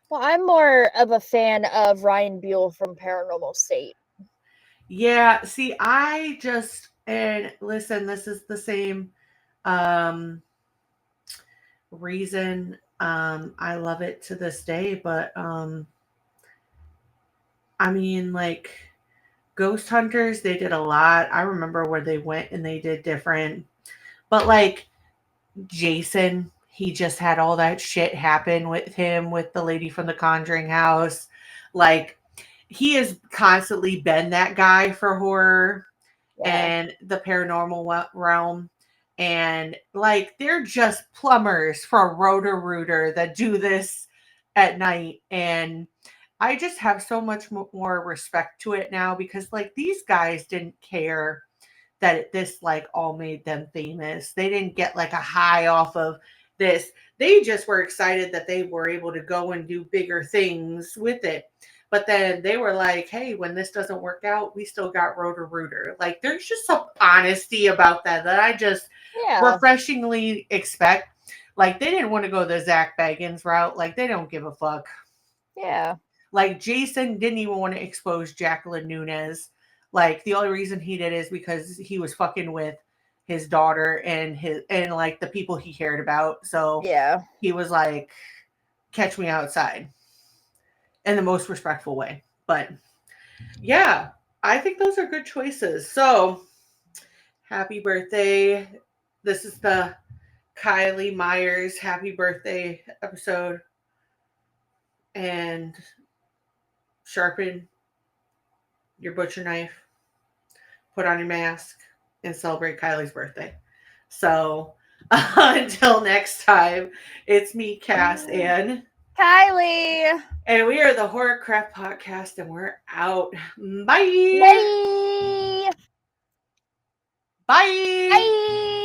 Speaker 2: Well, I'm more of a fan of Ryan Buell from Paranormal State.
Speaker 1: Yeah, see, I just, and listen, this is the same um reason I love it to this day, but I mean, like, Ghost Hunters, they did a lot. I remember where they went and they did different, but like Jason, he just had all that shit happen with him with the lady from the Conjuring house. Like, he has constantly been that guy for horror and the paranormal realm. And like, they're just plumbers for Roto-Rooter that do this at night. And I just have so much more respect to it now because like these guys didn't care that this like all made them famous. They didn't get like a high off of this. They just were excited that they were able to go and do bigger things with it. But then they were like, hey, when this doesn't work out, we still got Roto-Rooter. Like, there's just some honesty about that I just refreshingly expect. Like, they didn't want to go the Zach Baggins route. Like, they don't give a fuck.
Speaker 2: Yeah.
Speaker 1: Like, Jason didn't even want to expose Jacqueline Nunez. Like, the only reason he did is because he was fucking with his daughter and like the people he cared about. So he was like, catch me outside in the most respectful way. But yeah, I think those are good choices. So happy birthday. This is the Kylee Myers happy birthday episode. And sharpen your butcher knife, put on your mask, and celebrate Kylie's birthday. So until next time, it's me, Cass, and
Speaker 2: Kylee.
Speaker 1: And we are the Horrorcraft Podcast, and we're out. Bye.
Speaker 2: Bye.
Speaker 1: Bye.
Speaker 2: Bye.